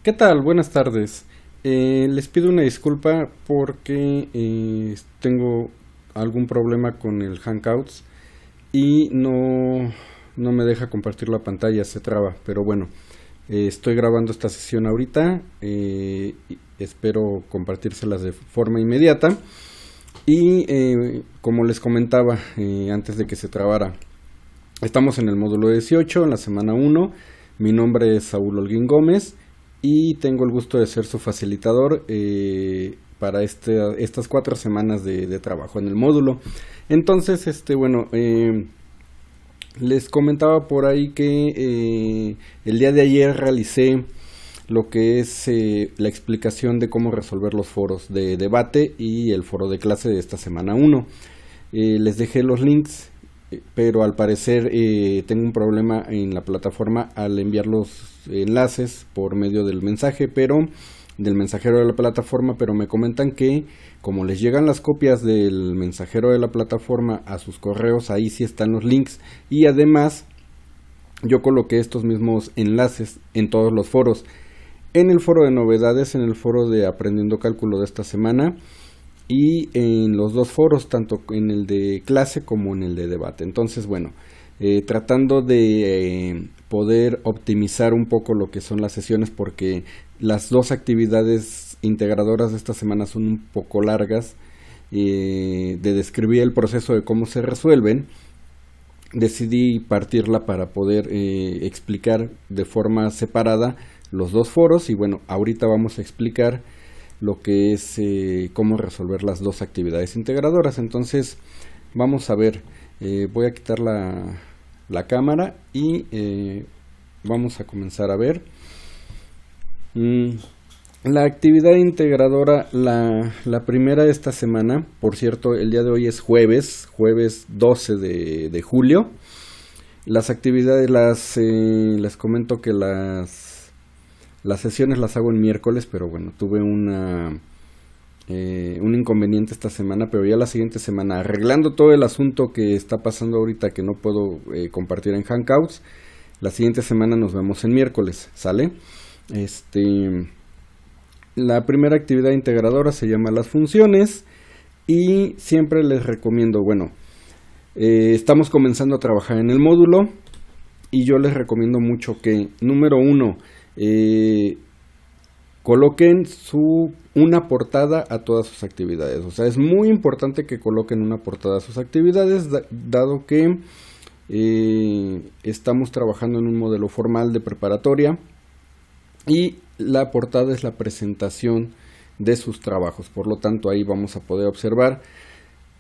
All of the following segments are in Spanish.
¿Qué tal? Buenas tardes. Les pido una disculpa porque tengo algún problema con el Hangouts y no me deja compartir la pantalla, se traba. Pero bueno, estoy grabando esta sesión ahorita, y espero compartírselas de forma inmediata. Y como les comentaba antes de que se trabara, estamos en el módulo 18, en la semana 1. Mi nombre es Saúl Holguín Gómez y tengo el gusto de ser su facilitador para estas 4 semanas de trabajo en el módulo. Entonces, les comentaba por ahí que el día de ayer realicé lo que es la explicación de cómo resolver los foros de debate y el foro de clase de esta semana 1. Les dejé los links, pero al parecer tengo un problema en la plataforma al enviar los enlaces por medio del mensaje, del mensajero de la plataforma, pero me comentan que como les llegan las copias del mensajero de la plataforma a sus correos, ahí sí están los links, y además yo coloqué estos mismos enlaces en todos los foros, en el foro de novedades, en el foro de aprendiendo cálculo de esta semana, y en los dos foros, tanto en el de clase como en el de debate. Entonces, bueno, tratando de poder optimizar un poco lo que son las sesiones, porque las dos actividades integradoras de esta semana son un poco largas, de describir el proceso de cómo se resuelven, decidí partirla para poder explicar de forma separada los dos foros. Y bueno, ahorita vamos a explicar lo que es cómo resolver las dos actividades integradoras. Entonces vamos a ver, voy a quitar la cámara y vamos a comenzar a ver la actividad integradora. La primera de esta semana, por cierto, el día de hoy es jueves 12 de julio. Las actividades les comento que las sesiones las hago en miércoles, pero bueno, tuve un inconveniente esta semana, pero ya la siguiente semana, arreglando todo el asunto que está pasando ahorita que no puedo compartir en Hangouts, la siguiente semana nos vemos en miércoles, ¿sale? La primera actividad integradora se llama las funciones y siempre les recomiendo, estamos comenzando a trabajar en el módulo y yo les recomiendo mucho que, número 1, coloquen una portada a todas sus actividades. O sea, es muy importante que coloquen una portada a sus actividades, dado que estamos trabajando en un modelo formal de preparatoria y la portada es la presentación de sus trabajos. Por lo tanto, ahí vamos a poder observar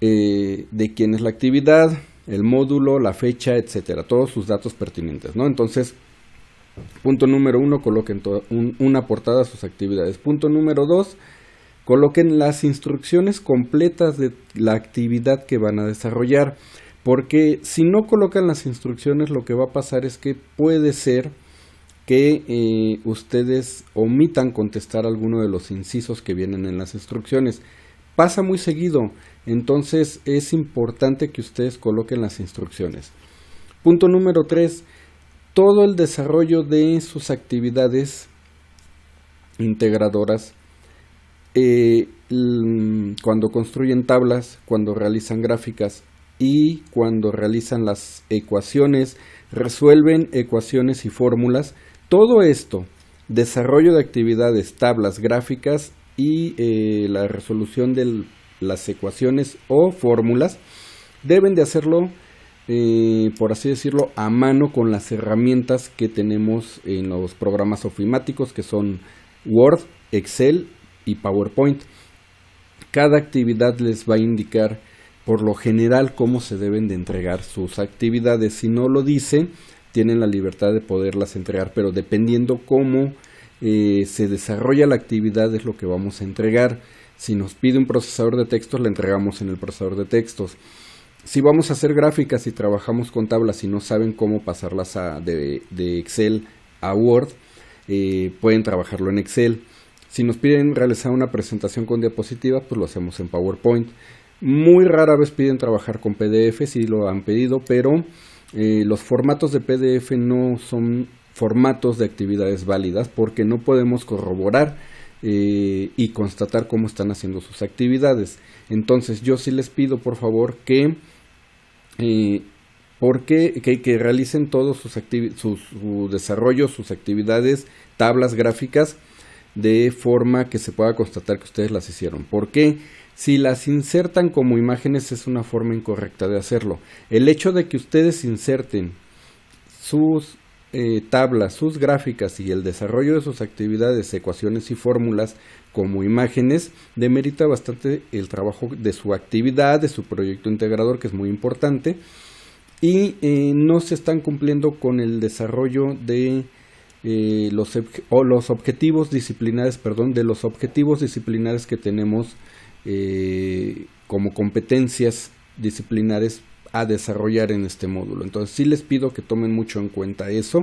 de quién es la actividad, el módulo, la fecha, etcétera, todos sus datos pertinentes, ¿no? Entonces, punto número 1, coloquen una portada a sus actividades. Punto número 2, coloquen las instrucciones completas de la actividad que van a desarrollar, porque si no colocan las instrucciones, lo que va a pasar es que puede ser que ustedes omitan contestar alguno de los incisos que vienen en las instrucciones. Pasa muy seguido, entonces es importante que ustedes coloquen las instrucciones. Punto número 3, todo el desarrollo de sus actividades integradoras, cuando construyen tablas, cuando realizan gráficas y cuando realizan las ecuaciones, resuelven ecuaciones y fórmulas, todo esto, desarrollo de actividades, tablas, gráficas y la resolución de las ecuaciones o fórmulas, deben de hacerlo por así decirlo, a mano con las herramientas que tenemos en los programas ofimáticos, que son Word, Excel y PowerPoint. Cada actividad les va a indicar por lo general cómo se deben de entregar sus actividades. Si no lo dice, tienen la libertad de poderlas entregar, pero dependiendo cómo se desarrolla la actividad es lo que vamos a entregar. Si nos pide un procesador de textos, la entregamos en el procesador de textos. Si vamos a hacer gráficas y trabajamos con tablas y no saben cómo pasarlas de Excel a Word, pueden trabajarlo en Excel. Si nos piden realizar una presentación con diapositivas, pues lo hacemos en PowerPoint. Muy rara vez piden trabajar con PDF, sí lo han pedido, pero los formatos de PDF no son formatos de actividades válidas porque no podemos corroborar y constatar cómo están haciendo sus actividades. Entonces yo sí les pido por favor que realicen todos su desarrollo, sus actividades, tablas gráficas, de forma que se pueda constatar que ustedes las hicieron. Porque si las insertan como imágenes es una forma incorrecta de hacerlo. El hecho de que ustedes inserten sus tablas, sus gráficas y el desarrollo de sus actividades, ecuaciones y fórmulas como imágenes demerita bastante el trabajo de su actividad, de su proyecto integrador, que es muy importante, y no se están cumpliendo con el desarrollo de los objetivos disciplinares, que tenemos como competencias disciplinares a desarrollar en este módulo. Entonces sí les pido que tomen mucho en cuenta eso.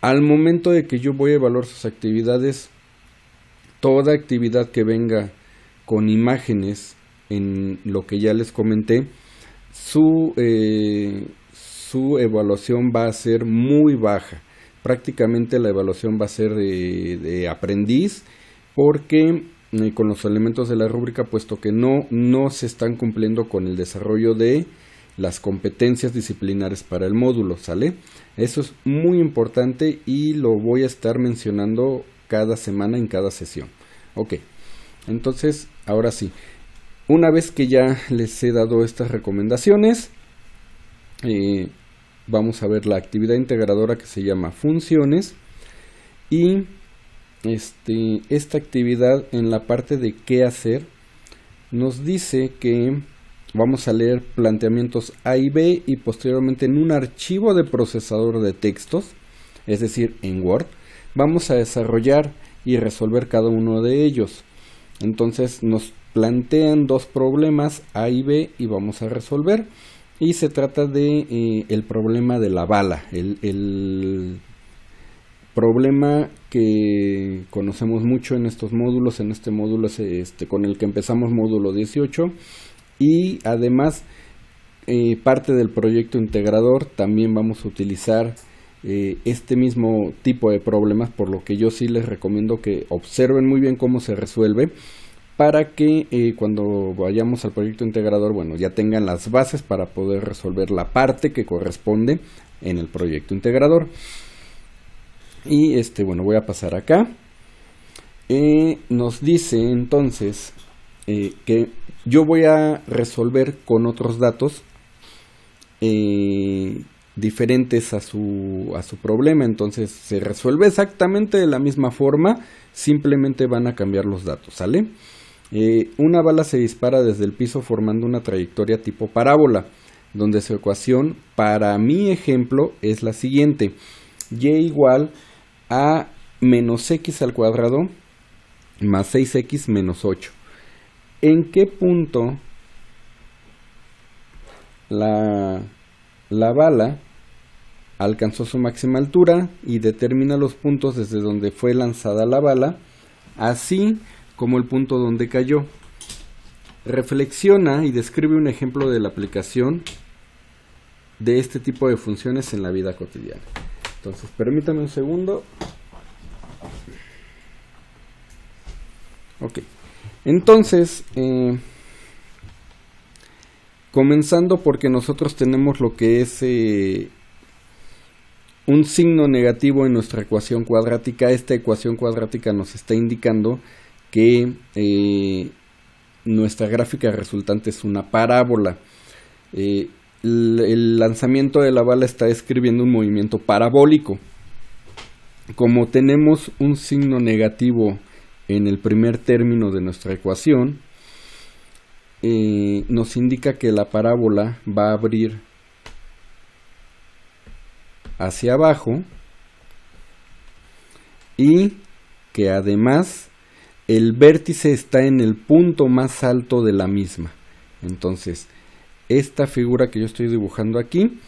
Al momento de que yo voy a evaluar sus actividades, toda actividad que venga con imágenes, en lo que ya les comenté, su evaluación va a ser muy baja. Prácticamente la evaluación va a ser de aprendiz, porque con los elementos de la rúbrica, puesto que no se están cumpliendo con el desarrollo de las competencias disciplinares para el módulo, ¿sale? Eso es muy importante y lo voy a estar mencionando cada semana en cada sesión. Ok, entonces ahora sí, una vez que ya les he dado estas recomendaciones, vamos a ver la actividad integradora que se llama funciones, y esta actividad en la parte de qué hacer nos dice que vamos a leer planteamientos A y B y posteriormente en un archivo de procesador de textos, es decir, en Word, vamos a desarrollar y resolver cada uno de ellos. Entonces nos plantean dos problemas A y B y vamos a resolver. Y se trata de el problema de la bala, el problema que conocemos mucho en estos módulos. En este módulo es con el que empezamos, módulo 18, y además parte del proyecto integrador también vamos a utilizar este mismo tipo de problemas, por lo que yo sí les recomiendo que observen muy bien cómo se resuelve, para que cuando vayamos al proyecto integrador, bueno, ya tengan las bases para poder resolver la parte que corresponde en el proyecto integrador. Y bueno, voy a pasar acá. Nos dice entonces que yo voy a resolver con otros datos diferentes a su problema. Entonces se resuelve exactamente de la misma forma, simplemente van a cambiar los datos, ¿sale? Una bala se dispara desde el piso formando una trayectoria tipo parábola, donde su ecuación para mi ejemplo es la siguiente: y igual a menos x al cuadrado más 6x menos 8. ¿En qué punto la bala alcanzó su máxima altura? Y determina los puntos desde donde fue lanzada la bala, así como el punto donde cayó. Reflexiona y describe un ejemplo de la aplicación de este tipo de funciones en la vida cotidiana. Entonces, permítame un segundo. Ok. Entonces, comenzando porque nosotros tenemos lo que es un signo negativo en nuestra ecuación cuadrática. Esta ecuación cuadrática nos está indicando que nuestra gráfica resultante es una parábola. El lanzamiento de la bala está describiendo un movimiento parabólico. Como tenemos un signo negativo en el primer término de nuestra ecuación, nos indica que la parábola va a abrir hacia abajo y que además el vértice está en el punto más alto de la misma. Entonces, esta figura que yo estoy dibujando aquí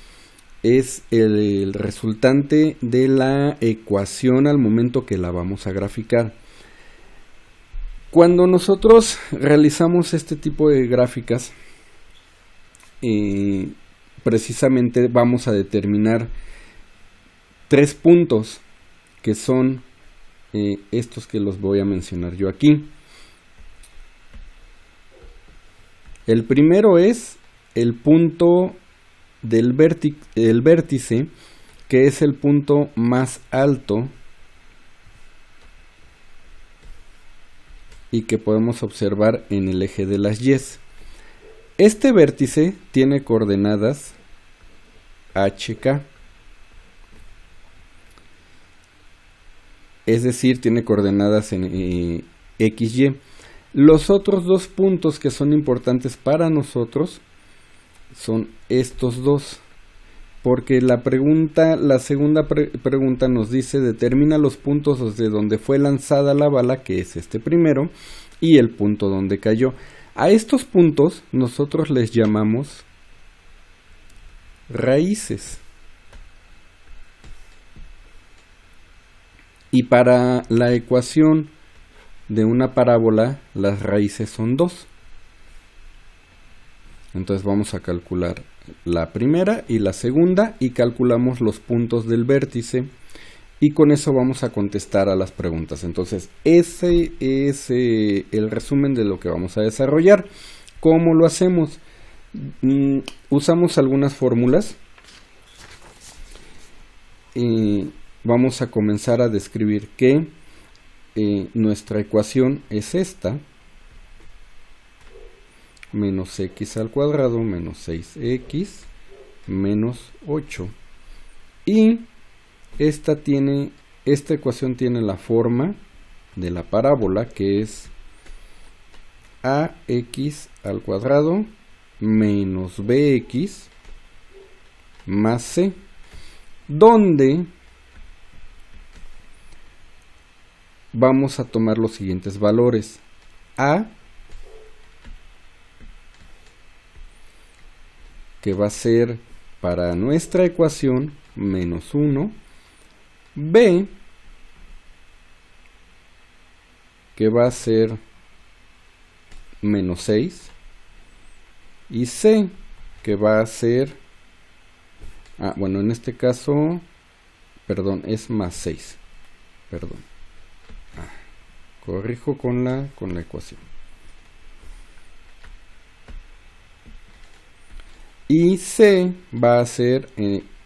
es el resultante de la ecuación al momento que la vamos a graficar. Cuando nosotros realizamos este tipo de gráficas, precisamente vamos a determinar 3 puntos. que son estos que los voy a mencionar yo aquí. El primero es el punto del vértice, que es el punto más alto y que podemos observar en el eje de las Y. Este vértice tiene coordenadas HK, es decir, tiene coordenadas en XY. Los otros dos puntos que son importantes para nosotros son estos dos, porque la segunda pregunta nos dice: determina los puntos desde donde fue lanzada la bala, que es este primero, y el punto donde cayó. A estos puntos nosotros les llamamos raíces. Y para la ecuación de una parábola, las raíces son 2. Entonces vamos a calcular la primera y la segunda y calculamos los puntos del vértice, y con eso vamos a contestar a las preguntas. Entonces ese es el resumen de lo que vamos a desarrollar. ¿Cómo lo hacemos? Usamos algunas fórmulas. Vamos a comenzar a describir que nuestra ecuación es esta: menos x al cuadrado menos 6x menos 8. Y esta ecuación tiene la forma de la parábola, que es ax al cuadrado menos bx más c, donde vamos a tomar los siguientes valores: a, que va a ser para nuestra ecuación menos 1, b, que va a ser menos 6, y c, que va a ser, bueno, en este caso, perdón, es más 6, perdón, corrijo con la ecuación. Y c va a ser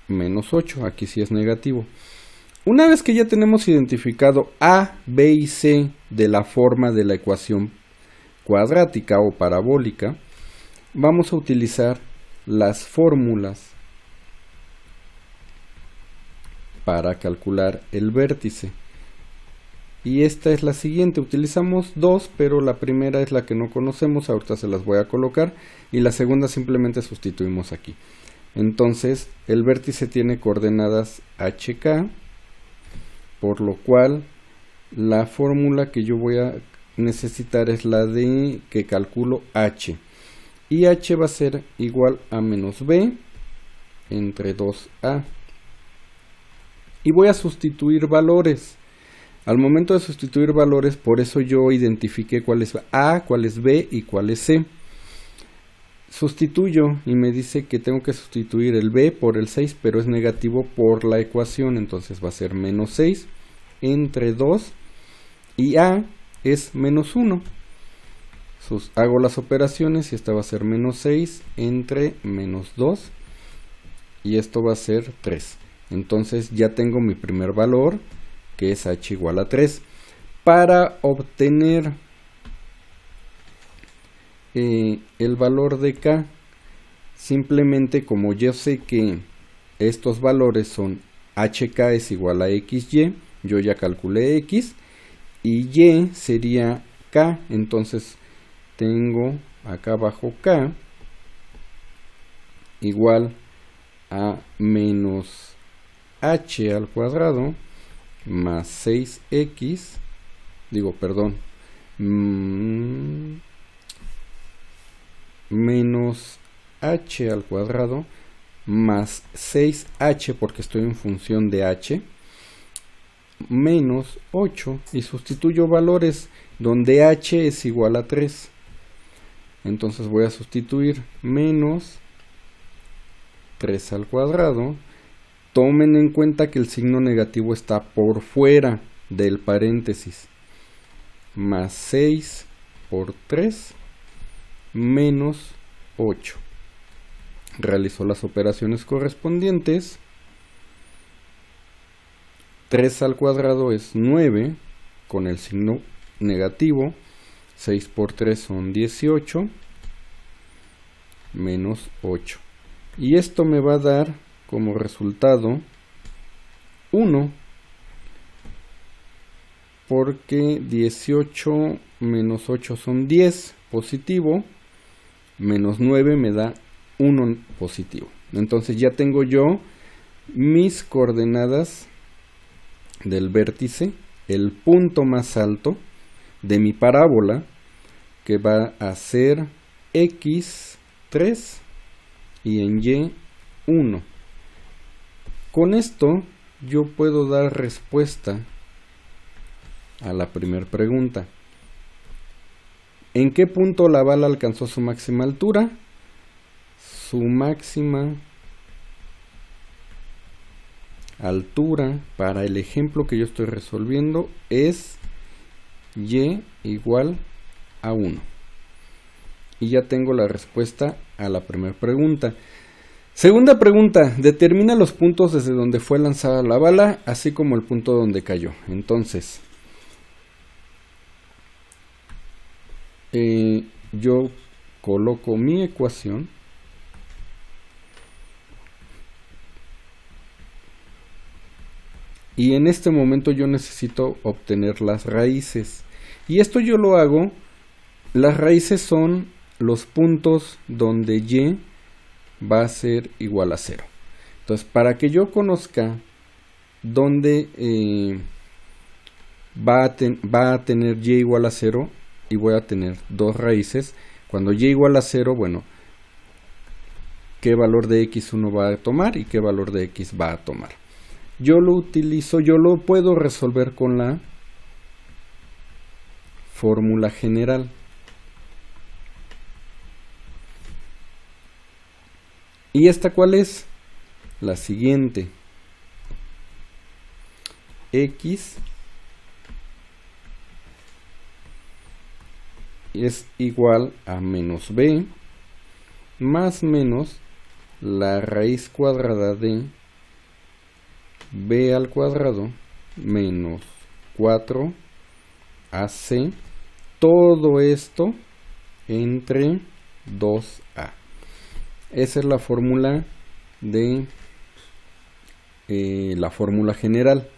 menos 8, aquí sí es negativo. Una vez que ya tenemos identificado a, b y c de la forma de la ecuación cuadrática o parabólica, vamos a utilizar las fórmulas para calcular el vértice. Y esta es la siguiente: utilizamos dos, pero la primera es la que no conocemos, ahorita se las voy a colocar, y la segunda simplemente sustituimos aquí. Entonces el vértice tiene coordenadas HK, por lo cual la fórmula que yo voy a necesitar es la de que calculo H, y H va a ser igual a menos B entre 2A, y voy a sustituir valores. Al momento de sustituir valores, por eso yo identifiqué cuál es A, cuál es B y cuál es C. Sustituyo y me dice que tengo que sustituir el B por el 6, pero es negativo por la ecuación, entonces va a ser menos 6 entre 2, y A es menos 1. Hago las operaciones y esta va a ser menos 6 entre menos 2, y esto va a ser 3. Entonces ya tengo mi primer valor, que es h igual a 3. Para obtener el valor de k, simplemente, como yo sé que estos valores son hk es igual a xy, yo ya calculé x, y y sería k, entonces tengo acá abajo k igual a menos h al cuadrado más 6x, menos h al cuadrado más 6h, porque estoy en función de h, menos 8, y sustituyo valores donde h es igual a 3. Entonces voy a sustituir menos 3 al cuadrado. Tomen en cuenta que el signo negativo está por fuera del paréntesis. Más 6 por 3 menos 8. Realizo las operaciones correspondientes. 3 al cuadrado es 9 con el signo negativo. 6 por 3 son 18 menos 8. Y esto me va a dar como resultado 1, porque 18 menos 8 son 10 positivo, menos 9 me da 1 positivo. Entonces ya tengo yo mis coordenadas del vértice, el punto más alto de mi parábola, que va a ser x3 y en y 1. Con esto yo puedo dar respuesta a la primera pregunta. ¿En qué punto la bala alcanzó su máxima altura? Su máxima altura para el ejemplo que yo estoy resolviendo es y igual a 1. Y ya tengo la respuesta a la primera pregunta. Segunda pregunta, determina los puntos desde donde fue lanzada la bala, así como el punto donde cayó. Entonces, yo coloco mi ecuación y en este momento yo necesito obtener las raíces. Y esto yo lo hago, las raíces son los puntos donde y va a ser igual a 0. Entonces, para que yo conozca dónde va a tener y igual a 0, y voy a tener dos raíces, cuando y igual a 0, bueno, qué valor de x1 va a tomar y qué valor de x va a tomar. Yo lo puedo resolver con la fórmula general. ¿Y esta cuál es? La siguiente. X es igual a menos b más menos la raíz cuadrada de b al cuadrado menos 4ac, todo esto entre 2a. Esa es la fórmula de la fórmula general.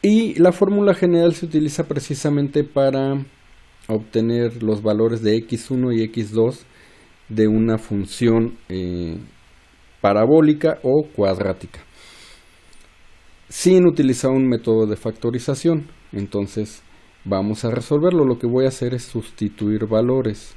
Y la fórmula general se utiliza precisamente para obtener los valores de x1 y x2 de una función parabólica o cuadrática, sin utilizar un método de factorización. Entonces vamos a resolverlo. Lo que voy a hacer es sustituir valores.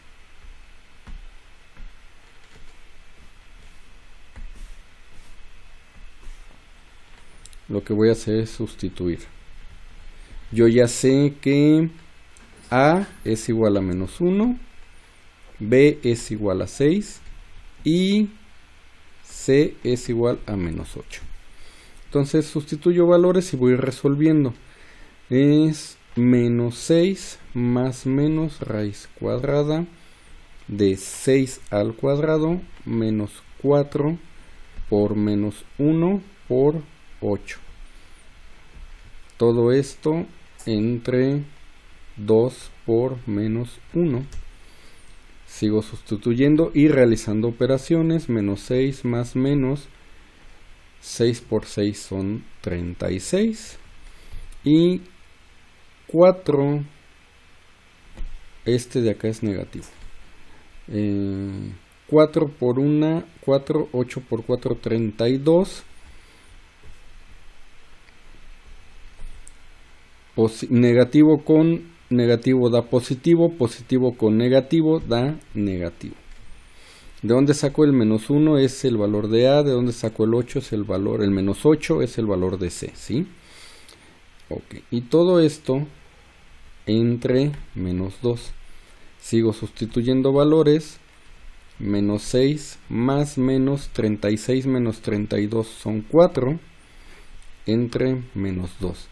Yo ya sé que a es igual a menos 1, b es igual a 6 y c es igual a menos 8. Entonces sustituyo valores y voy resolviendo. Es menos 6 más menos raíz cuadrada de 6 al cuadrado menos 4 por menos 1 por 8. Todo esto entre 2 por menos 1. Sigo sustituyendo y realizando operaciones. Menos 6 más menos 6 por 6 son 36. Y 4, este de acá es negativo. 4 por 1, 4, 8 por 4, 32. Negativo con negativo da positivo, positivo con negativo da negativo. ¿De dónde saco el menos 1? Es el valor de A. ¿De dónde saco el 8? Es el menos 8 es el valor de C, ¿sí? Ok, y todo esto entre menos 2. Sigo sustituyendo valores. menos 6 más menos 36 menos 32 son 4 entre menos 2.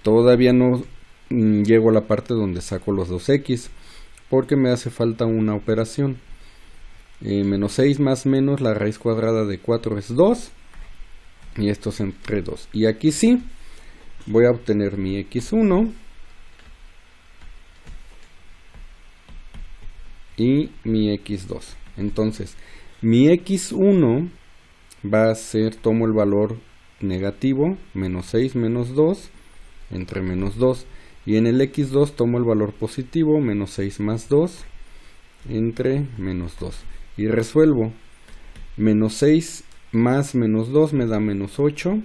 Todavía no llego a la parte donde saco los 2x porque me hace falta una operación. Menos 6 más menos la raíz cuadrada de 4 es 2 y esto es entre 2. Y aquí sí voy a obtener mi x1 y mi x2. Entonces mi x1 va a ser, tomo el valor negativo, menos 6 menos 2 entre menos 2, y en el x2 tomo el valor positivo, menos 6 más 2 entre menos 2, y resuelvo. Menos 6 más menos 2 me da menos 8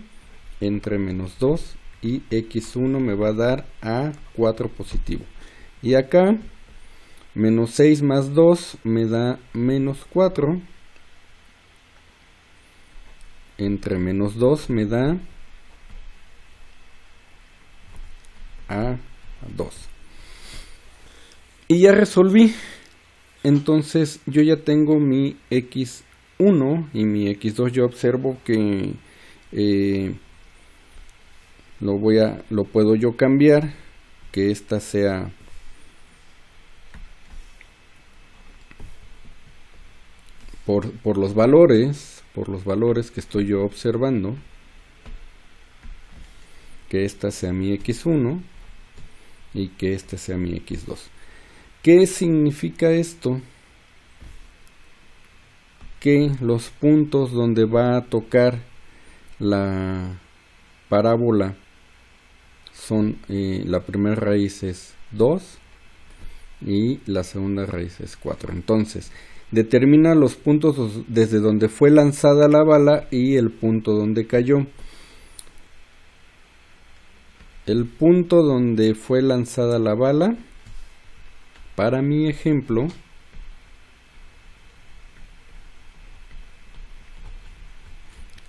entre menos 2, y x1 me va a dar a 4 positivo. Y acá menos 6 más 2 me da menos 4 entre menos 2 me da a 2. Y ya resolví. Entonces yo ya tengo mi x1 y mi x2. Yo observo que lo puedo yo cambiar, que esta sea por los valores que estoy yo observando, que esta sea mi x1 y que este sea mi x2. ¿Qué significa esto? Que los puntos donde va a tocar la parábola son, la primera raíz es 2 y la segunda raíz es 4. Entonces determina los puntos desde donde fue lanzada la bala y el punto donde cayó. El punto donde fue lanzada la bala, para mi ejemplo,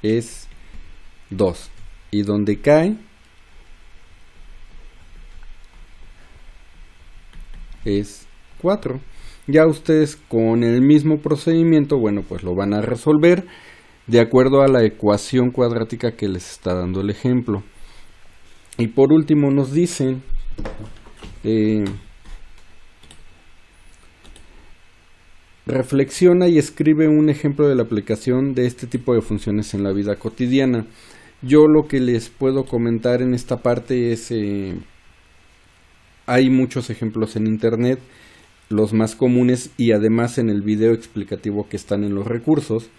es 2, y donde cae es 4. Ya ustedes con el mismo procedimiento, bueno, pues lo van a resolver de acuerdo a la ecuación cuadrática que les está dando el ejemplo. Y por último nos dicen reflexiona y escribe un ejemplo de la aplicación de este tipo de funciones en la vida cotidiana. Yo lo que les puedo comentar en esta parte es, hay muchos ejemplos en internet, los más comunes, y además en el video explicativo que están en los recursos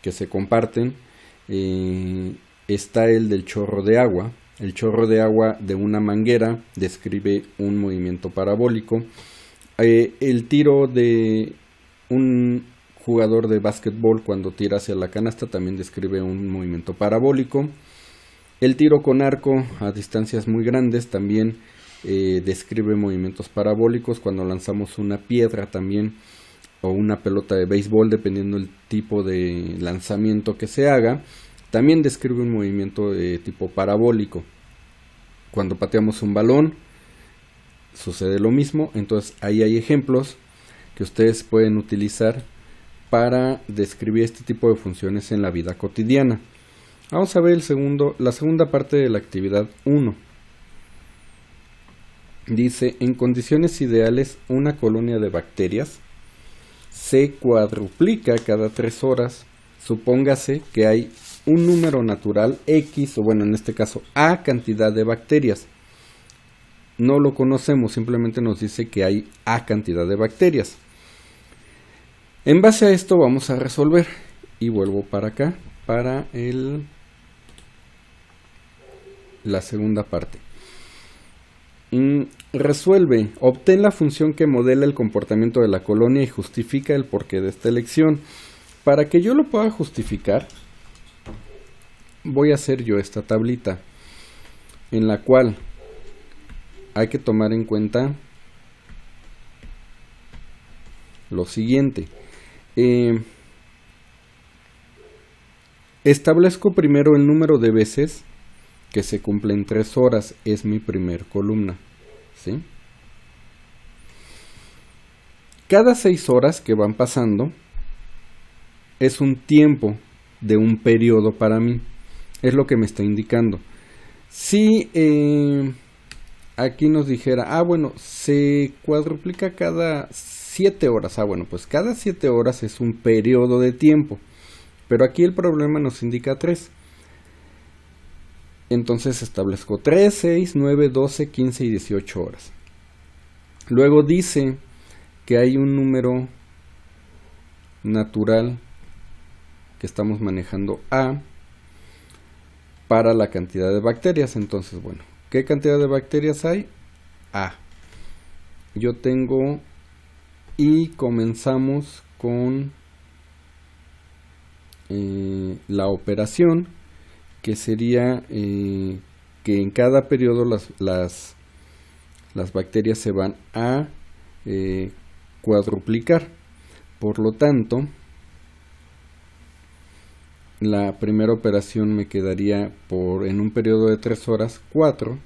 que se comparten, está el del chorro de agua. El chorro de agua de una manguera describe un movimiento parabólico. El tiro de un jugador de básquetbol cuando tira hacia la canasta también describe un movimiento parabólico. El tiro con arco a distancias muy grandes también describe movimientos parabólicos. Cuando lanzamos una piedra también, o una pelota de béisbol, dependiendo del tipo de lanzamiento que se haga, también describe un movimiento de tipo parabólico. Cuando pateamos un balón sucede lo mismo. Entonces ahí hay ejemplos que ustedes pueden utilizar para describir este tipo de funciones en la vida cotidiana. Vamos a ver la segunda parte de la actividad 1. Dice, en condiciones ideales, una colonia de bacterias se cuadruplica cada 3 horas. Supóngase que hay un número natural X, o bueno, en este caso A cantidad de bacterias. No lo conocemos, simplemente nos dice que hay A cantidad de bacterias. En base a esto vamos a resolver, y vuelvo para acá, para la segunda parte. Resuelve, obtén la función que modela el comportamiento de la colonia y justifica el porqué de esta elección. Para que yo lo pueda justificar, voy a hacer yo esta tablita, en la cual hay que tomar en cuenta lo siguiente. Establezco primero el número de veces que se cumplen 3 horas, es mi primer columna, ¿sí? Cada 6 horas que van pasando es un tiempo de un periodo para mí. Es lo que me está indicando. Si aquí nos dijera, bueno, se cuadruplica cada 7 horas. Bueno, pues cada 7 horas es un periodo de tiempo. Pero aquí el problema nos indica 3. Entonces establezco 3, 6, 9, 12, 15 y 18 horas. Luego dice que hay un número natural que estamos manejando A para la cantidad de bacterias. Entonces, bueno, ¿qué cantidad de bacterias hay? A. Yo tengo y comenzamos con la operación, que sería que en cada periodo las bacterias se van a cuadruplicar. Por lo tanto, la primera operación me quedaría en un periodo de 3 horas 4,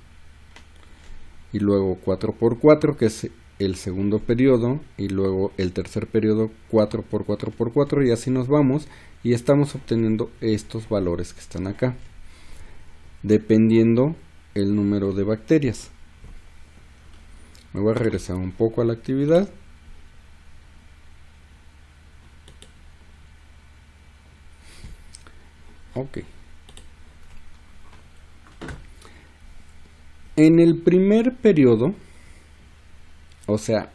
y luego 4 por 4, que es el segundo periodo, y luego el tercer periodo 4 por 4 por 4, y así nos vamos, y estamos obteniendo estos valores que están acá, dependiendo el número de bacterias. Me voy a regresar un poco a la actividad. Ok. En el primer periodo, o sea,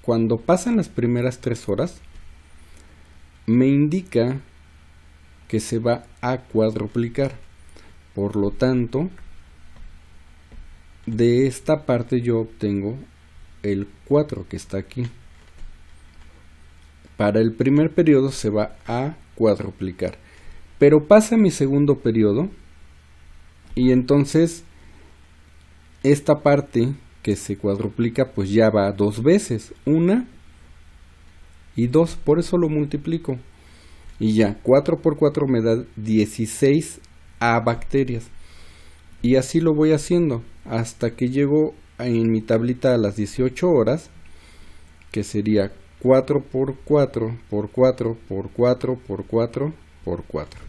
cuando pasan las primeras 3 horas, me indica que se va a cuadruplicar. Por lo tanto, de esta parte yo obtengo el 4 que está aquí. Para el primer periodo se va a cuadruplicar. Pero pasa mi segundo periodo y entonces esta parte que se cuadruplica pues ya va 2 veces, 1 y 2, por eso lo multiplico. Y ya, 4 por 4 me da 16 A bacterias. Y así lo voy haciendo hasta que llego en mi tablita a las 18 horas, que sería 4 por 4 por 4 por 4 por 4 por 4.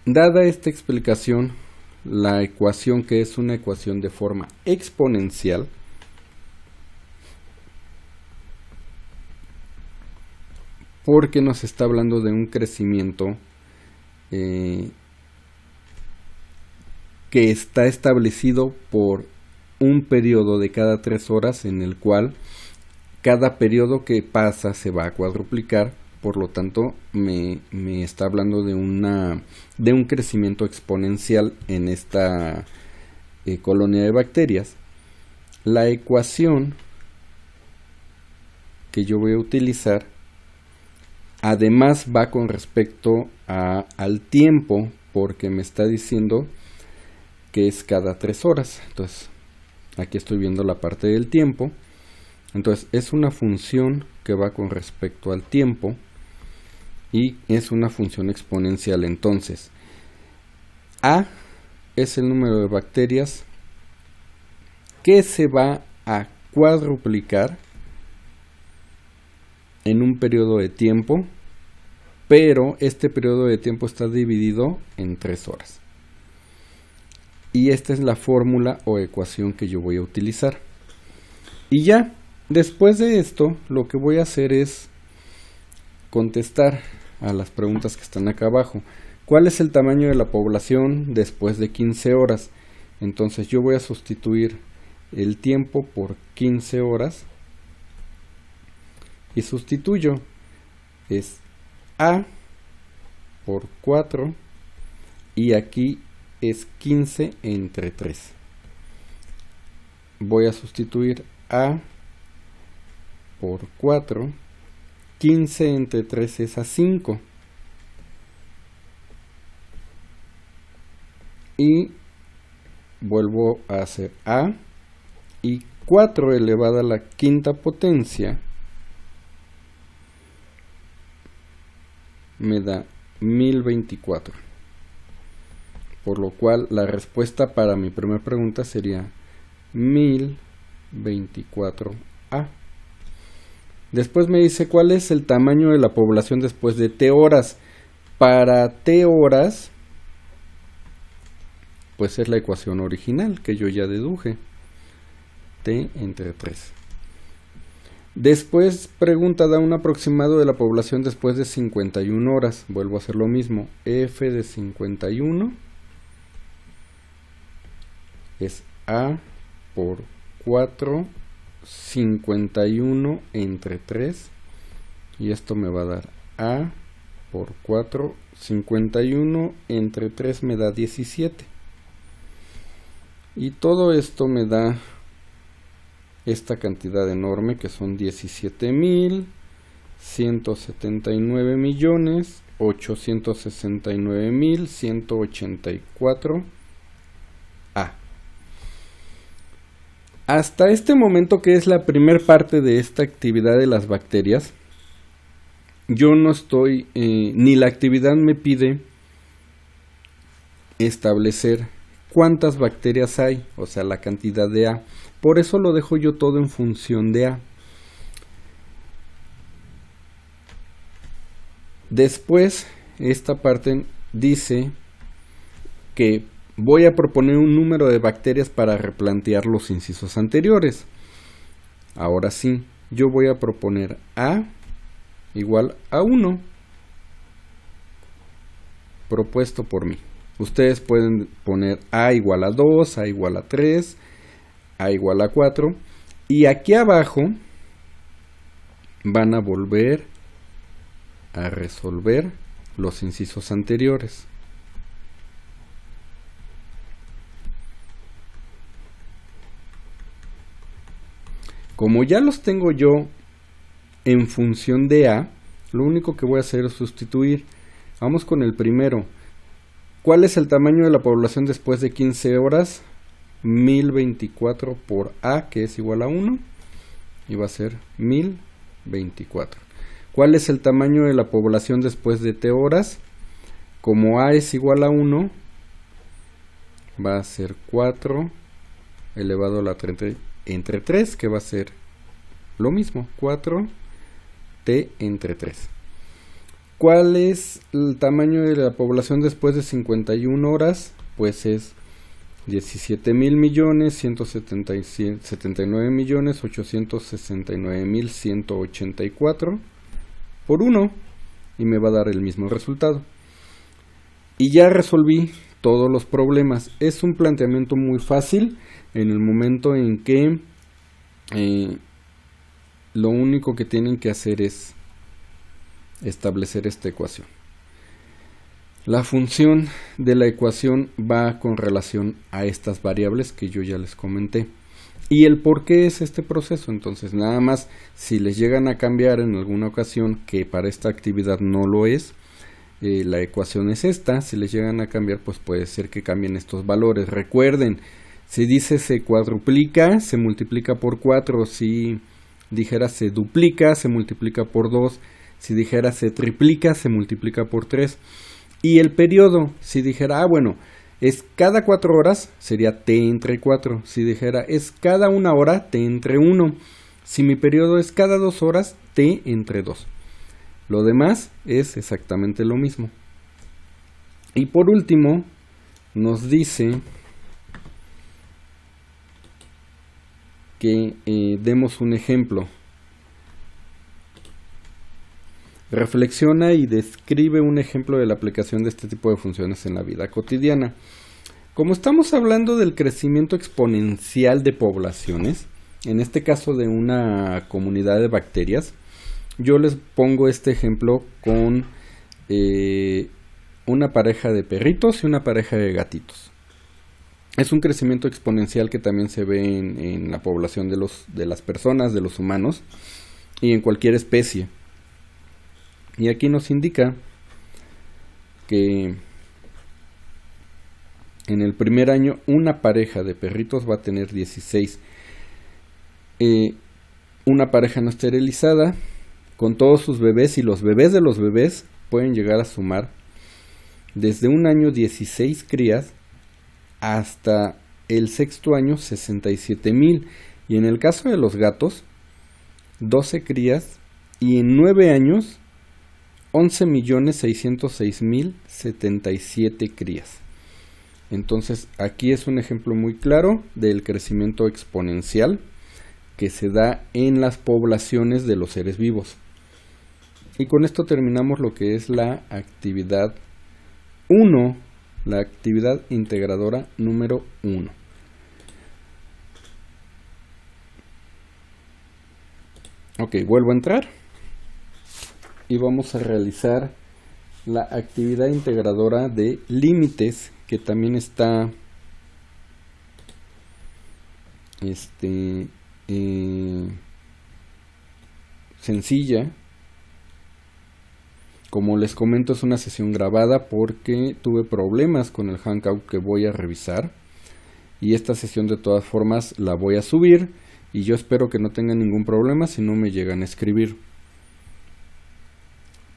Dada esta explicación, la ecuación, que es una ecuación de forma exponencial, porque nos está hablando de un crecimiento que está establecido por un periodo de cada 3 horas, en el cual cada periodo que pasa se va a cuadruplicar. Por lo tanto, me está hablando de un crecimiento exponencial en esta colonia de bacterias. La ecuación que yo voy a utilizar, además, va con respecto al tiempo, porque me está diciendo que es cada 3 horas. Entonces, aquí estoy viendo la parte del tiempo. Entonces, es una función que va con respecto al tiempo y es una función exponencial. Entonces, A es el número de bacterias que se va a cuadruplicar en un periodo de tiempo, pero este periodo de tiempo está dividido en 3 horas. Y esta es la fórmula o ecuación que yo voy a utilizar. Y ya, después de esto, lo que voy a hacer es contestar a las preguntas que están acá abajo. ¿Cuál es el tamaño de la población después de 15 horas? Entonces yo voy a sustituir el tiempo por 15 horas y sustituyo. Es A por 4 y aquí es 15 entre 3. Voy a sustituir A por 4. 15 entre 3 es a 5. Y vuelvo a hacer A. Y 4 elevado a la quinta potencia me da 1024. Por lo cual la respuesta para mi primera pregunta sería 1024 A. Después me dice cuál es el tamaño de la población después de T horas. Para T horas, pues es la ecuación original que yo ya deduje. T entre 3. Después pregunta, da un aproximado de la población después de 51 horas. Vuelvo a hacer lo mismo. F de 51 es A por 4, 51 entre 3. Y esto me va a dar A por 4, 51 entre 3 me da 17. Y todo esto me da esta cantidad enorme que son 17.179.869.184 A. Hasta este momento, que es la primera parte de esta actividad de las bacterias, yo no estoy, ni la actividad me pide establecer cuántas bacterias hay, o sea, la cantidad de A. Por eso lo dejo yo todo en función de A. Después, esta parte dice que voy a proponer un número de bacterias para replantear los incisos anteriores. Ahora sí, yo voy a proponer A igual a 1, propuesto por mí. Ustedes pueden poner A igual a 2, A igual a 3, A igual a 4. Y aquí abajo van a volver a resolver los incisos anteriores. Como ya los tengo yo en función de A, lo único que voy a hacer es sustituir. Vamos con el primero. ¿Cuál es el tamaño de la población después de 15 horas? 1024 por A, que es igual a 1, y va a ser 1024. ¿Cuál es el tamaño de la población después de T horas? Como A es igual a 1, va a ser 4 elevado a la 30 entre 3, que va a ser lo mismo, 4 T entre 3. ¿Cuál es el tamaño de la población después de 51 horas? Pues es 17.179.869.184 por 1, y me va a dar el mismo resultado. Y ya resolví todos los problemas. Es un planteamiento muy fácil en el momento en que lo único que tienen que hacer es establecer esta ecuación. La función de la ecuación va con relación a estas variables que yo ya les comenté. ¿Y el por qué es este proceso? Entonces, nada más, si les llegan a cambiar en alguna ocasión, que para esta actividad no lo es, la ecuación es esta. Si les llegan a cambiar, pues puede ser que cambien estos valores. Recuerden, si dice se cuadruplica, se multiplica por 4. Si dijera se duplica, se multiplica por 2. Si dijera se triplica, se multiplica por 3. Y el periodo, si dijera, bueno, es cada 4 horas, sería T entre 4. Si dijera es cada 1 hora, T entre 1. Si mi periodo es cada 2 horas, T entre 2. Lo demás es exactamente lo mismo. Y por último, nos dice que demos un ejemplo. Reflexiona y describe un ejemplo de la aplicación de este tipo de funciones en la vida cotidiana. Como estamos hablando del crecimiento exponencial de poblaciones, en este caso de una comunidad de bacterias, yo les pongo este ejemplo con una pareja de perritos y una pareja de gatitos. Es un crecimiento exponencial que también se ve en la población de las personas, de los humanos, y en cualquier especie. Y aquí nos indica que en el primer año una pareja de perritos va a tener 16. Una pareja no esterilizada con todos sus bebés, y los bebés de los bebés pueden llegar a sumar desde un año 16 crías hasta el sexto año 67,000. Y en el caso de los gatos, 12 crías y en 9 años 11.606.077 crías. Entonces aquí es un ejemplo muy claro del crecimiento exponencial que se da en las poblaciones de los seres vivos. Y con esto terminamos lo que es la actividad 1, la actividad integradora número 1. Ok, vuelvo a entrar y vamos a realizar la actividad integradora de límites, que también está sencilla. Como les comento, es una sesión grabada porque tuve problemas con el Hangout que voy a revisar, y esta sesión de todas formas la voy a subir y yo espero que no tengan ningún problema si no me llegan a escribir.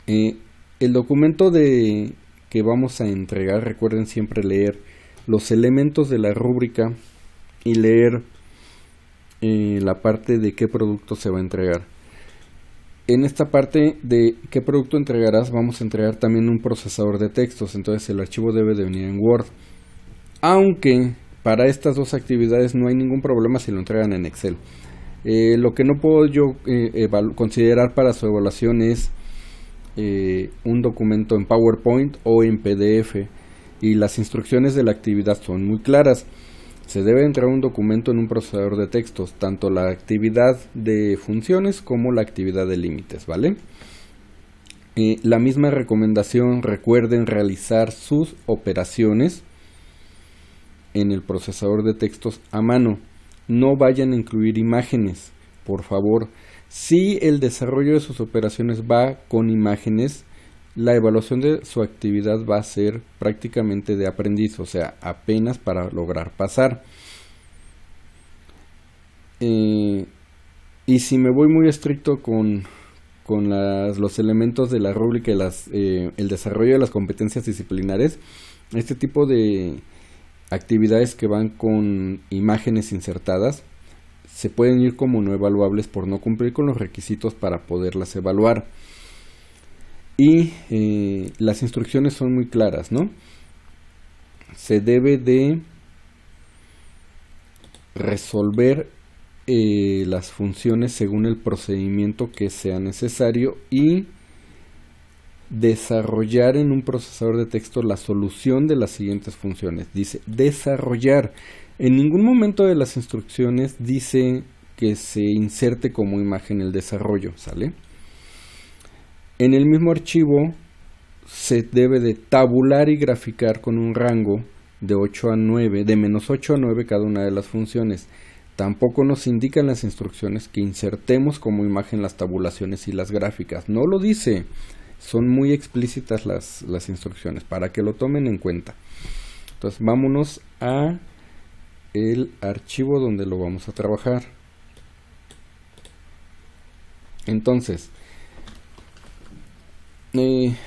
El documento que vamos a entregar, recuerden siempre leer los elementos de la rúbrica y leer la parte de qué producto se va a entregar. En esta parte de qué producto entregarás, vamos a entregar también un procesador de textos, entonces el archivo debe de venir en Word. Aunque para estas dos actividades no hay ningún problema si lo entregan en Excel. Lo que no puedo yo considerar para su evaluación es un documento en PowerPoint o en PDF, y las instrucciones de la actividad son muy claras. Se debe entrar un documento en un procesador de textos, tanto la actividad de funciones como la actividad de límites, ¿vale? La misma recomendación, recuerden realizar sus operaciones en el procesador de textos a mano. No vayan a incluir imágenes, por favor. Si el desarrollo de sus operaciones va con imágenes, la evaluación de su actividad va a ser prácticamente de aprendiz, o sea, apenas para lograr pasar. Y si me voy muy estricto con los elementos de la rúbrica y el desarrollo de las competencias disciplinares, este tipo de actividades que van con imágenes insertadas se pueden ir como no evaluables por no cumplir con los requisitos para poderlas evaluar. Y las instrucciones son muy claras, ¿no? Se debe de resolver las funciones según el procedimiento que sea necesario y desarrollar en un procesador de texto la solución de las siguientes funciones. Dice desarrollar. En ningún momento de las instrucciones dice que se inserte como imagen el desarrollo, ¿sale? En el mismo archivo se debe de tabular y graficar con un rango de 8 a 9, de menos 8 a 9 cada una de las funciones. Tampoco nos indican las instrucciones que insertemos como imagen las tabulaciones y las gráficas. No lo dice. Son muy explícitas las instrucciones para que lo tomen en cuenta. Entonces vámonos a el archivo donde lo vamos a trabajar. Entonces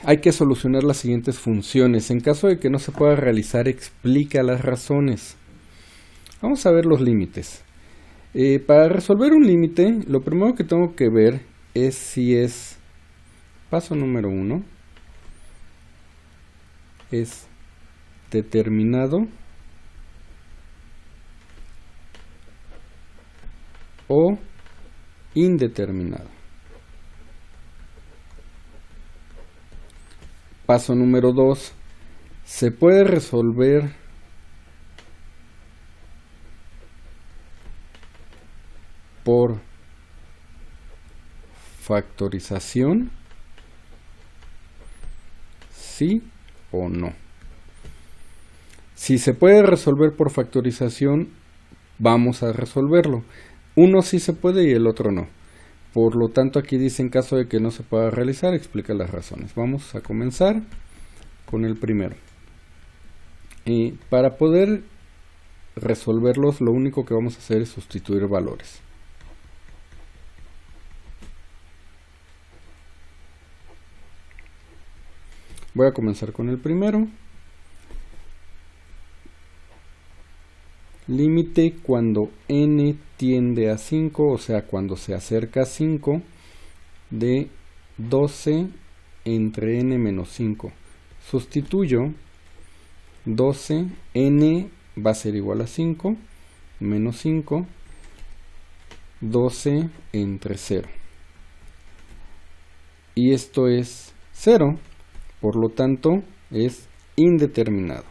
hay que solucionar las siguientes funciones. En caso de que no se pueda realizar, explica las razones. Vamos a ver los límites. Para resolver un límite, lo primero que tengo que ver es si es paso número 1 es determinado o indeterminado. Paso número 2, se puede resolver por factorización, sí o no. Si se puede resolver por factorización, vamos a resolverlo. Uno sí se puede y el otro no. Por lo tanto, aquí dice en caso de que no se pueda realizar, explica las razones. Vamos a comenzar con el primero. Para poder resolverlos, lo único que vamos a hacer es sustituir valores. Voy a comenzar con el primero. Límite cuando n tiende a 5, o sea, cuando se acerca a 5, de 12 entre n menos 5. Sustituyo 12, n va a ser igual a 5, menos 5, 12 entre 0. Y esto es 0, por lo tanto es indeterminado.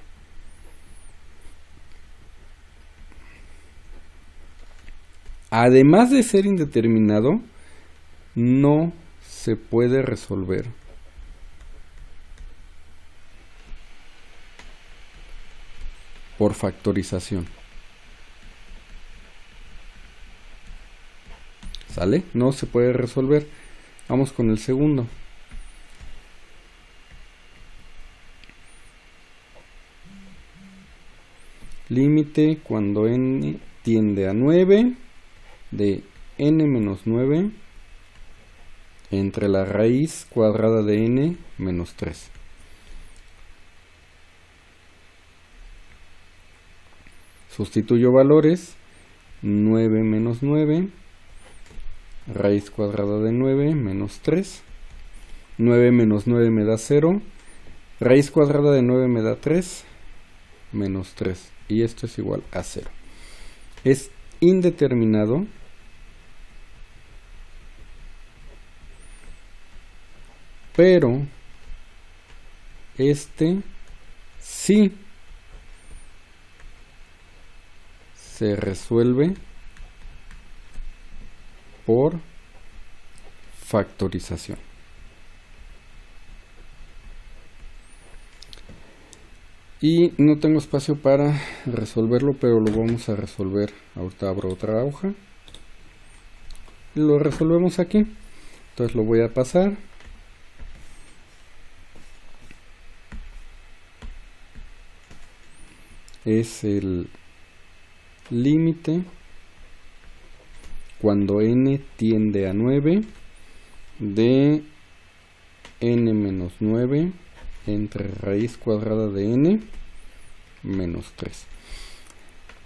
Además de ser indeterminado, no se puede resolver por factorización. ¿Sale? No se puede resolver. Vamos con el segundo. Límite cuando n tiende a 9 de n menos 9 entre la raíz cuadrada de n menos 3. Sustituyo valores. 9 menos 9, raíz cuadrada de 9 menos 3. 9 menos 9 me da 0. Raíz cuadrada de 9 me da 3 menos 3. Y esto es igual a 0. Es indeterminado. Pero este sí se resuelve por factorización. Y no tengo espacio para resolverlo, pero lo vamos a resolver. Ahorita abro otra hoja. Lo resolvemos aquí. Entonces lo voy a pasar. Es el límite cuando n tiende a 9 de n menos 9 entre raíz cuadrada de n menos 3.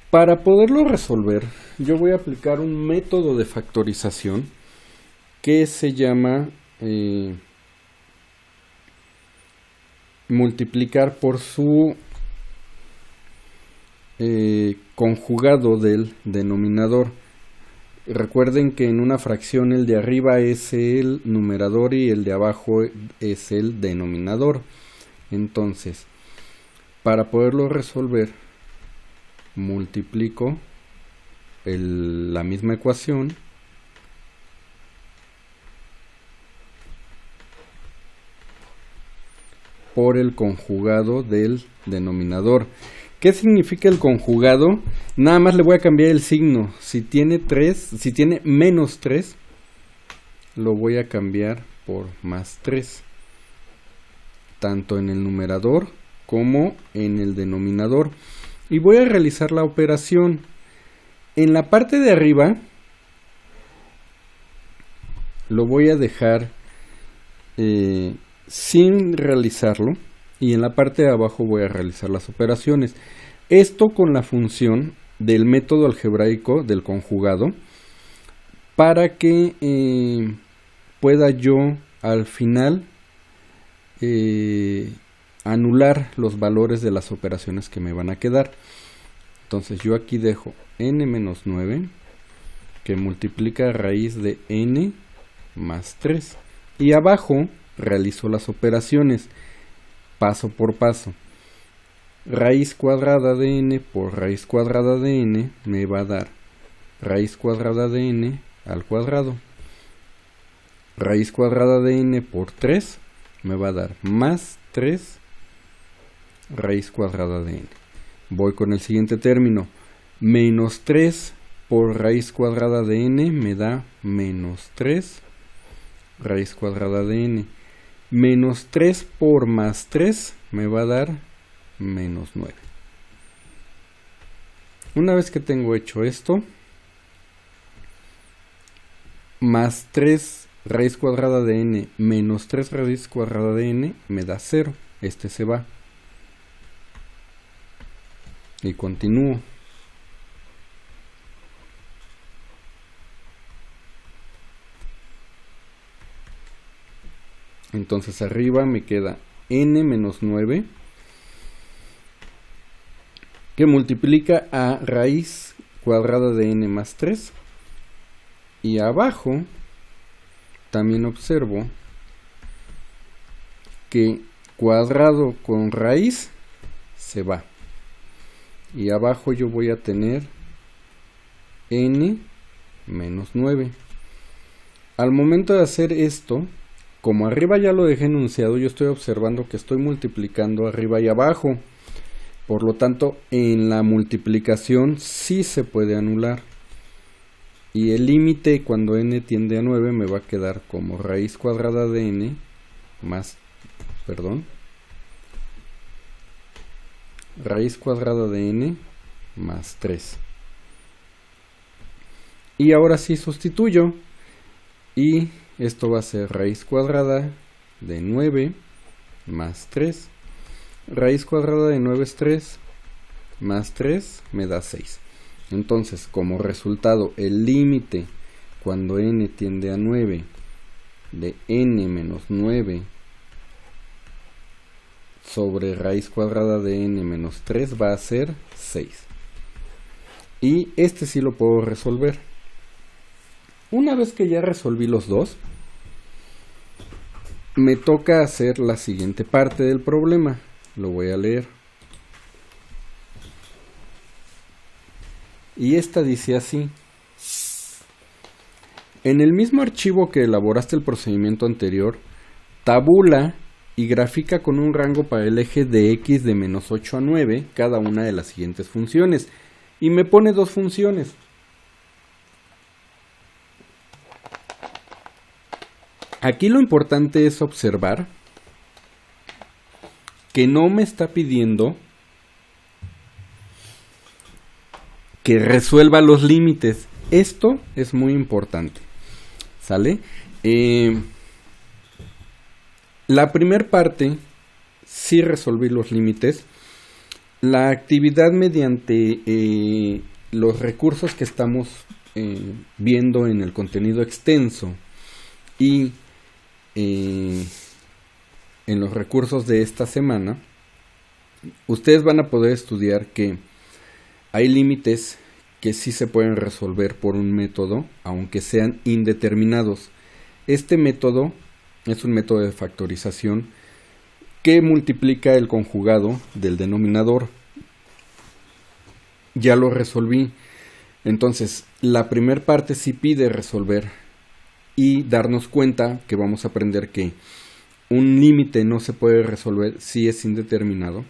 Para poderlo resolver, yo voy a aplicar un método de factorización que se llama multiplicar por su conjugado del denominador. Recuerden que en una fracción el de arriba es el numerador y el de abajo es el denominador. Entonces, para poderlo resolver, multiplico la misma ecuación por el conjugado del denominador. ¿Qué significa el conjugado? Nada más le voy a cambiar el signo. Si tiene menos 3, lo voy a cambiar por más 3. Tanto en el numerador como en el denominador. Y voy a realizar la operación. En la parte de arriba lo voy a dejar sin realizarlo. Y en la parte de abajo voy a realizar las operaciones. Esto con la función del método algebraico del conjugado, para que pueda yo al final anular los valores de las operaciones que me van a quedar. Entonces yo aquí dejo n menos 9 que multiplica raíz de n más 3. Y abajo realizo las operaciones paso por paso. Raíz cuadrada de n por raíz cuadrada de n me va a dar raíz cuadrada de n al cuadrado. Raíz cuadrada de n por 3 me va a dar más 3 raíz cuadrada de n. Voy con el siguiente término. Menos 3 por raíz cuadrada de n me da menos 3 raíz cuadrada de n. Menos 3 por más 3 me va a dar menos 9. Una vez que tengo hecho esto, más 3 raíz cuadrada de n menos 3 raíz cuadrada de n me da 0. Este se va. Y continúo. Entonces arriba me queda n menos 9 que multiplica a raíz cuadrada de n más 3. Y abajo también observo que cuadrado con raíz se va. Y abajo yo voy a tener n menos 9. Al momento de hacer esto, como arriba ya lo dejé enunciado, yo estoy observando que estoy multiplicando arriba y abajo. Por lo tanto, en la multiplicación sí se puede anular. Y el límite cuando n tiende a 9 me va a quedar como raíz cuadrada de n más, raíz cuadrada de n más 3. Y ahora sí sustituyo. Y esto va a ser raíz cuadrada de 9 más 3. Raíz cuadrada de 9 es 3, más 3 me da 6. Entonces, como resultado, el límite cuando n tiende a 9 de n menos 9 sobre raíz cuadrada de n menos 3 va a ser 6. Y este sí lo puedo resolver. Una vez que ya resolví los dos, me toca hacer la siguiente parte del problema. Lo voy a leer. Y esta dice así: en el mismo archivo que elaboraste el procedimiento anterior, tabula y grafica con un rango para el eje de x de menos 8 a 9 cada una de las siguientes funciones. Y me pone dos funciones. Aquí lo importante es observar que no me está pidiendo que resuelva los límites. Esto es muy importante. ¿Sale? La primera parte sí resolví los límites. La actividad mediante los recursos que estamos viendo en el contenido extenso y en los recursos de esta semana, ustedes van a poder estudiar que hay límites que sí se pueden resolver por un método, aunque sean indeterminados. Este método es un método de factorización que multiplica el conjugado del denominador. Ya lo resolví. Entonces, la primera parte sí pide resolver y darnos cuenta que vamos a aprender que un límite no se puede resolver si es indeterminado.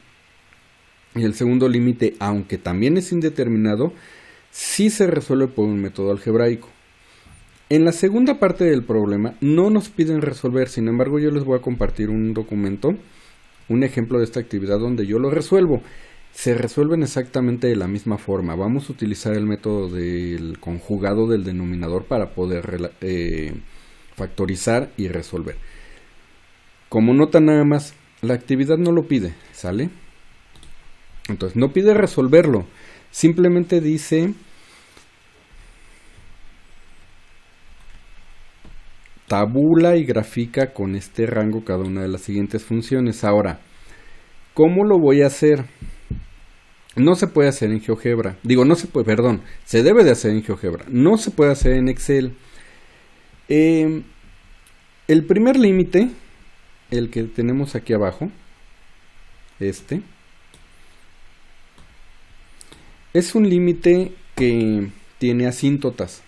Y el segundo límite, aunque también es indeterminado, sí se resuelve por un método algebraico. En la segunda parte del problema no nos piden resolver, sin embargo yo les voy a compartir un documento, un ejemplo de esta actividad donde yo lo resuelvo. Se resuelven exactamente de la misma forma. Vamos a utilizar el método del conjugado del denominador para poder factorizar y resolver. Como nota nada más, la actividad no lo pide, ¿sale? Entonces no pide resolverlo, simplemente dice tabula y grafica con este rango cada una de las siguientes funciones. Ahora, ¿cómo lo voy a hacer? No se puede hacer en GeoGebra. Se debe de hacer en GeoGebra. No se puede hacer en Excel. El primer límite, el que tenemos aquí abajo, es un límite que tiene asíntotas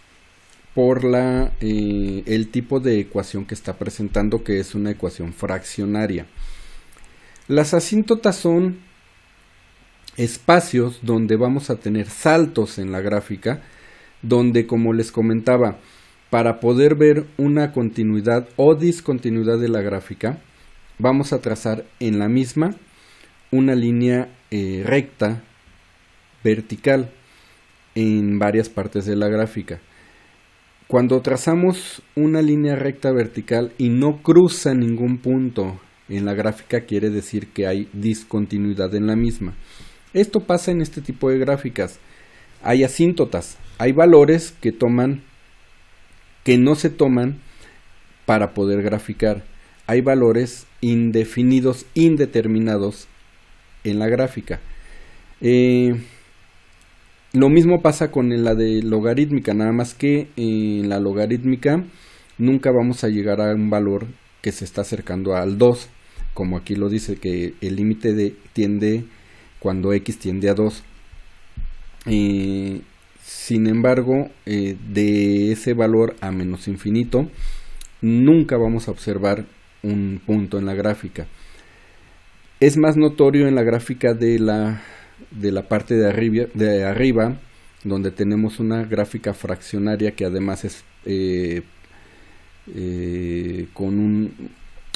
por el tipo de ecuación que está presentando, que es una ecuación fraccionaria. Las asíntotas son espacios donde vamos a tener saltos en la gráfica, donde, como les comentaba, para poder ver una continuidad o discontinuidad de la gráfica, vamos a trazar en la misma una línea recta vertical en varias partes de la gráfica. Cuando trazamos una línea recta vertical y no cruza ningún punto en la gráfica, quiere decir que hay discontinuidad en la misma. Esto pasa en este tipo de gráficas. Hay asíntotas, hay valores que no se toman para poder graficar. hay valores indefinidos, indeterminados en la gráfica. Lo mismo pasa con la de logarítmica, nada más que en la logarítmica nunca vamos a llegar a un valor que se está acercando al 2, como aquí lo dice, que el límite tiende cuando x tiende a 2. Sin embargo, de ese valor a menos infinito, nunca vamos a observar un punto en la gráfica. Es más notorio en la gráfica de la parte de arriba, donde tenemos una gráfica fraccionaria que además es con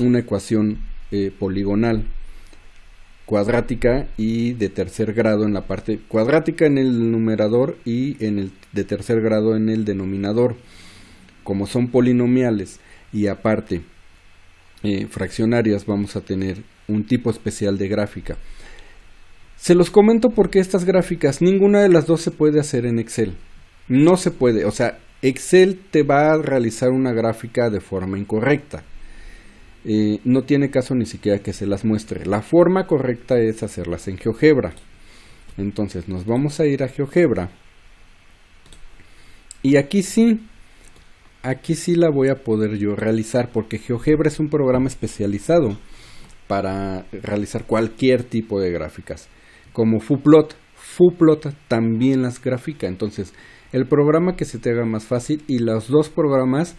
una ecuación poligonal cuadrática y de tercer grado en la parte cuadrática en el numerador y de tercer grado en el denominador. Como son polinomiales y aparte fraccionarias, vamos a tener un tipo especial de gráfica. Se los comento porque estas gráficas, ninguna de las dos se puede hacer en Excel. No se puede, o sea, Excel te va a realizar una gráfica de forma incorrecta. No tiene caso ni siquiera que se las muestre. La forma correcta es hacerlas en GeoGebra. Entonces nos vamos a ir a GeoGebra. Y aquí sí la voy a poder yo realizar, porque GeoGebra es un programa especializado para realizar cualquier tipo de gráficas. Como Fuplot también las grafica. Entonces el programa que se te haga más fácil, y los dos programas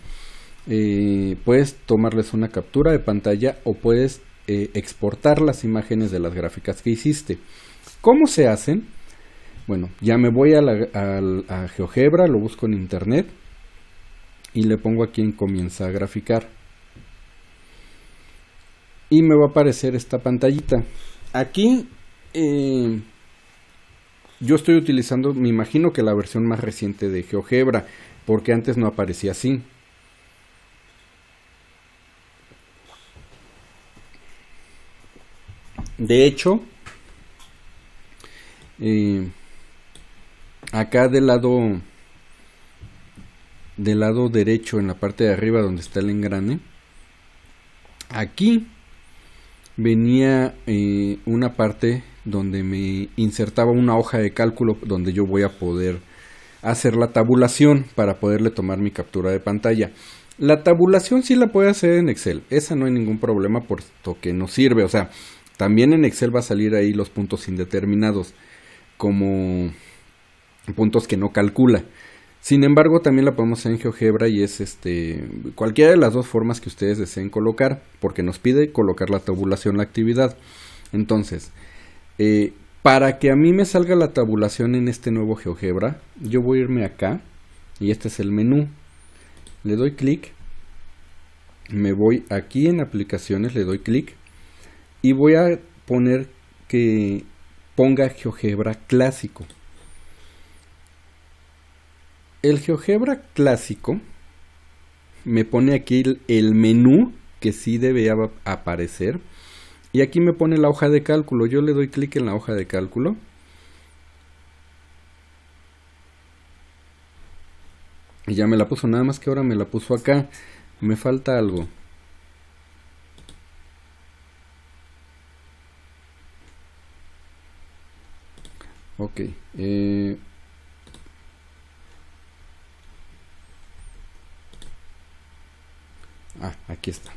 puedes tomarles una captura de pantalla o puedes exportar las imágenes de las gráficas que hiciste. ¿Cómo se hacen? Bueno, ya me voy a GeoGebra, lo busco en internet y le pongo aquí en comienza a graficar. Y me va a aparecer esta pantallita. Aquí yo estoy utilizando, me imagino que la versión más reciente de GeoGebra, porque antes no aparecía así. De hecho, acá del lado derecho, en la parte de arriba donde está el engrane, aquí venía una parte donde me insertaba una hoja de cálculo donde yo voy a poder hacer la tabulación para poderle tomar mi captura de pantalla. La tabulación sí la puedo hacer en Excel, esa no hay ningún problema, puesto que nos sirve. O sea, también en Excel va a salir ahí los puntos indeterminados como puntos que no calcula. Sin embargo, también la podemos hacer en GeoGebra y es cualquiera de las dos formas que ustedes deseen colocar, porque nos pide colocar la tabulación, la actividad. Entonces, para que a mí me salga la tabulación en este nuevo GeoGebra, yo voy a irme acá y este es el menú. Le doy clic, me voy aquí en aplicaciones, le doy clic y voy a poner que ponga GeoGebra clásico. El GeoGebra clásico me pone aquí el menú que sí debe aparecer, y aquí me pone la hoja de cálculo. Yo le doy clic en la hoja de cálculo y ya me la puso, nada más que ahora me la puso acá. Me falta algo. Ok, aquí está.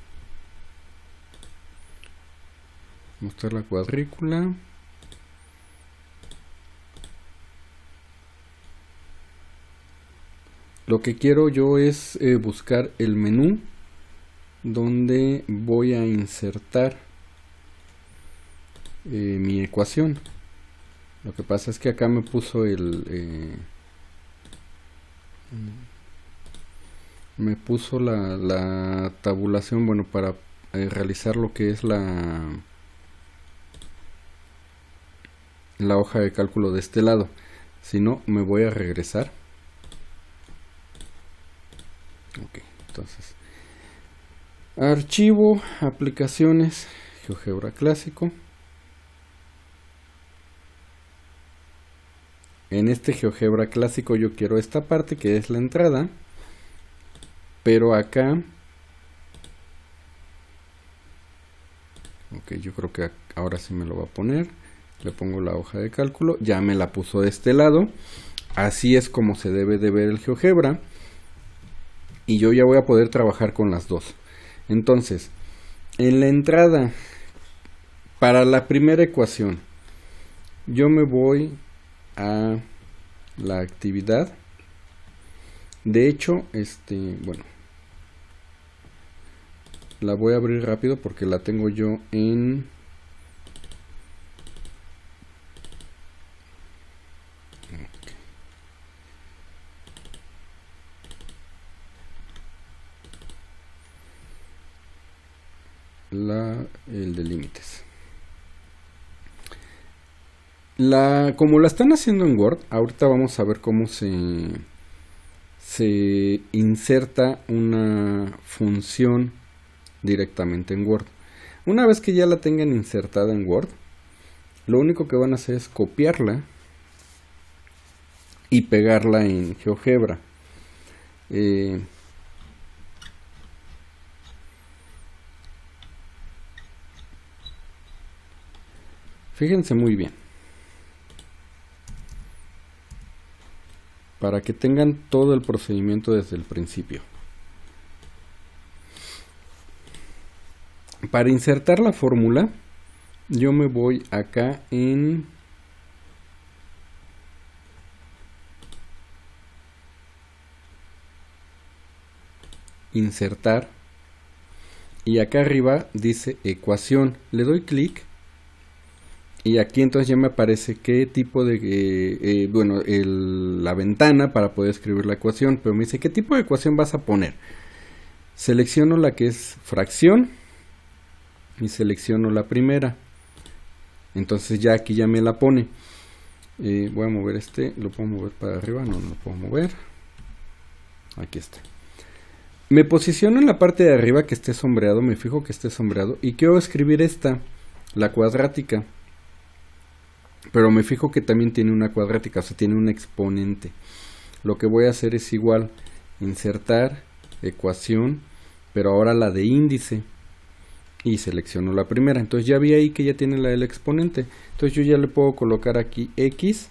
Mostrar la cuadrícula. Lo que quiero yo es buscar el menú donde voy a insertar mi ecuación. Lo que pasa es que acá me puso la tabulación, bueno, para realizar lo que es la hoja de cálculo de este lado. Si no, me voy a regresar. Ok, entonces archivo, aplicaciones, GeoGebra clásico. En este GeoGebra clásico yo quiero esta parte que es la entrada, pero acá Ok, yo creo que ahora sí me lo va a poner. Le pongo la hoja de cálculo, ya me la puso de este lado. Así es como se debe de ver el GeoGebra. Y yo ya voy a poder trabajar con las dos. Entonces, en la entrada, para la primera ecuación, yo me voy a la actividad. De hecho, bueno, la voy a abrir rápido porque la tengo yo en... el de límites. Como la están haciendo en Word, ahorita vamos a ver cómo se inserta una función directamente en Word. Una vez que ya la tengan insertada en Word, lo único que van a hacer es copiarla y pegarla en GeoGebra. Fíjense muy bien, para que tengan todo el procedimiento desde el principio. Para insertar la fórmula, yo me voy acá en insertar y acá arriba dice ecuación. Le doy clic y aquí entonces ya me aparece qué tipo de bueno, la ventana para poder escribir la ecuación, pero me dice qué tipo de ecuación vas a poner. Selecciono la que es fracción y selecciono la primera. Entonces ya aquí ya me la pone. Voy a mover lo puedo mover para arriba, no lo puedo mover. Aquí está. Me posiciono en la parte de arriba que esté sombreado, me fijo que esté sombreado y quiero escribir la cuadrática. Pero me fijo que también tiene una cuadrática, o sea, tiene un exponente. Lo que voy a hacer es igual, insertar, ecuación, pero ahora la de índice. Y selecciono la primera. Entonces ya vi ahí que ya tiene la del exponente. Entonces yo ya le puedo colocar aquí x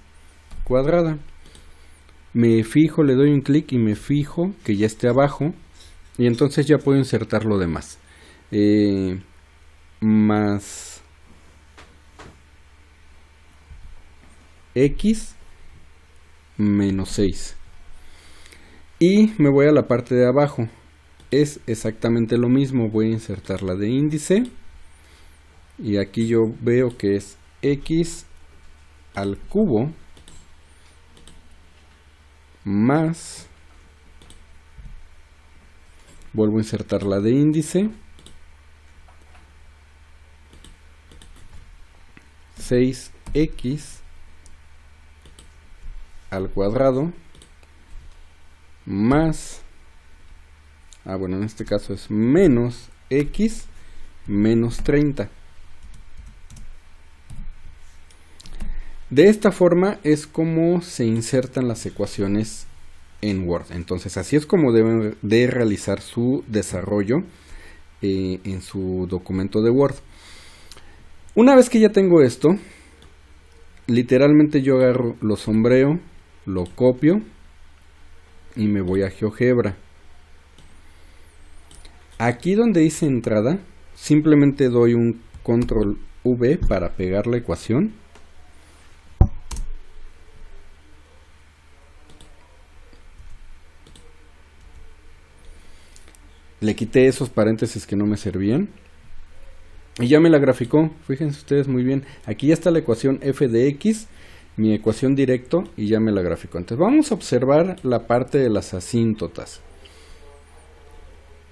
cuadrada. Me fijo, le doy un clic y me fijo que ya esté abajo. Y entonces ya puedo insertar lo demás. Más x menos 6. Y me voy a la parte de abajo. Es exactamente lo mismo. Voy a insertar la de índice. Y aquí yo veo que es x al cubo más, vuelvo a insertar la de índice, 6x al cuadrado más, bueno, en este caso es menos x menos 30. De esta forma es como se insertan las ecuaciones en Word. Entonces así es como deben de realizar su desarrollo en su documento de Word. Una vez que ya tengo esto, literalmente yo agarro, lo sombreo, lo copio y me voy a GeoGebra. Aquí donde dice entrada, simplemente doy un control V para pegar la ecuación. Le quité esos paréntesis que no me servían. Y ya me la graficó. Fíjense ustedes muy bien. Aquí ya está la ecuación f de x, mi ecuación directo, y ya me la graficó. Entonces vamos a observar la parte de las asíntotas.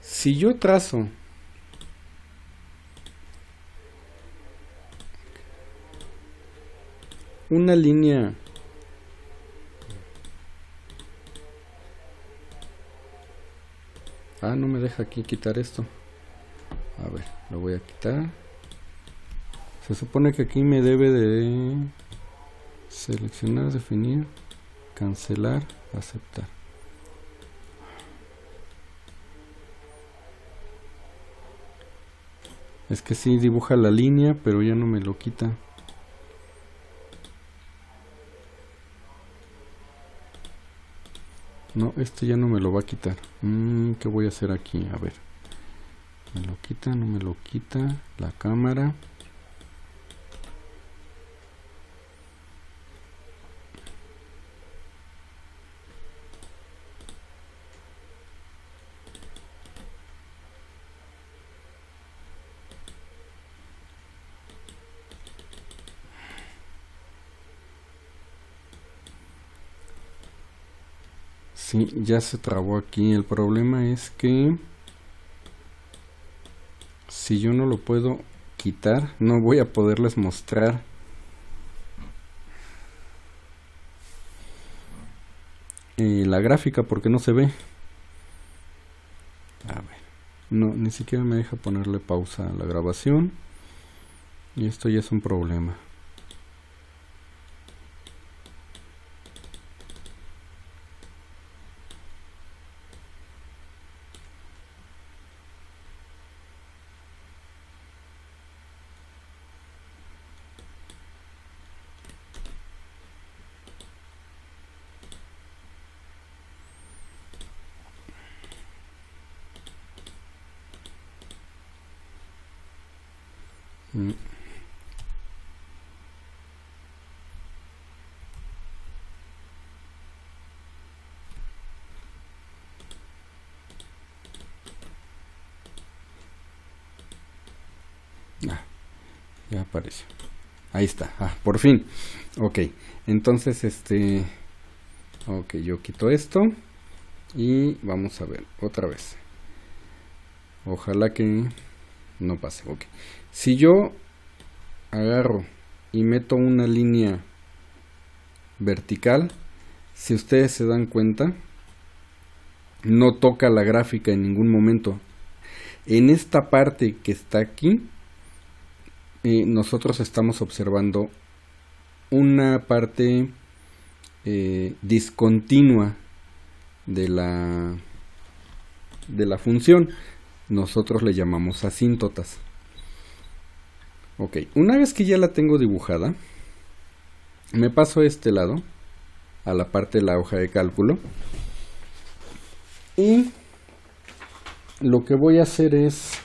Si yo trazo una línea no me deja aquí quitar esto. A ver, lo voy a quitar. Se supone que aquí me debe de seleccionar, definir, cancelar, aceptar. Es que sí dibuja la línea, pero ya no me lo quita. No, este ya no me lo va a quitar. ¿Qué voy a hacer aquí? A ver. ¿Me lo quita? ¿No me lo quita? La cámara. Sí, ya se trabó aquí. El problema es que si yo no lo puedo quitar, no voy a poderles mostrar la gráfica porque no se ve. A ver, no, ni siquiera me deja ponerle pausa a la grabación y esto ya es un problema. Ya apareció. Ahí está. Por fin. Ok. Entonces, ok, yo quito esto. Y vamos a ver otra vez. Ojalá que no pase. Ok. Si yo agarro y meto una línea vertical, si ustedes se dan cuenta, no toca la gráfica en ningún momento. En esta parte que está aquí, nosotros estamos observando una parte discontinua de la función. Nosotros le llamamos asíntotas. Ok, una vez que ya la tengo dibujada, me paso a este lado, a la parte de la hoja de cálculo, y lo que voy a hacer es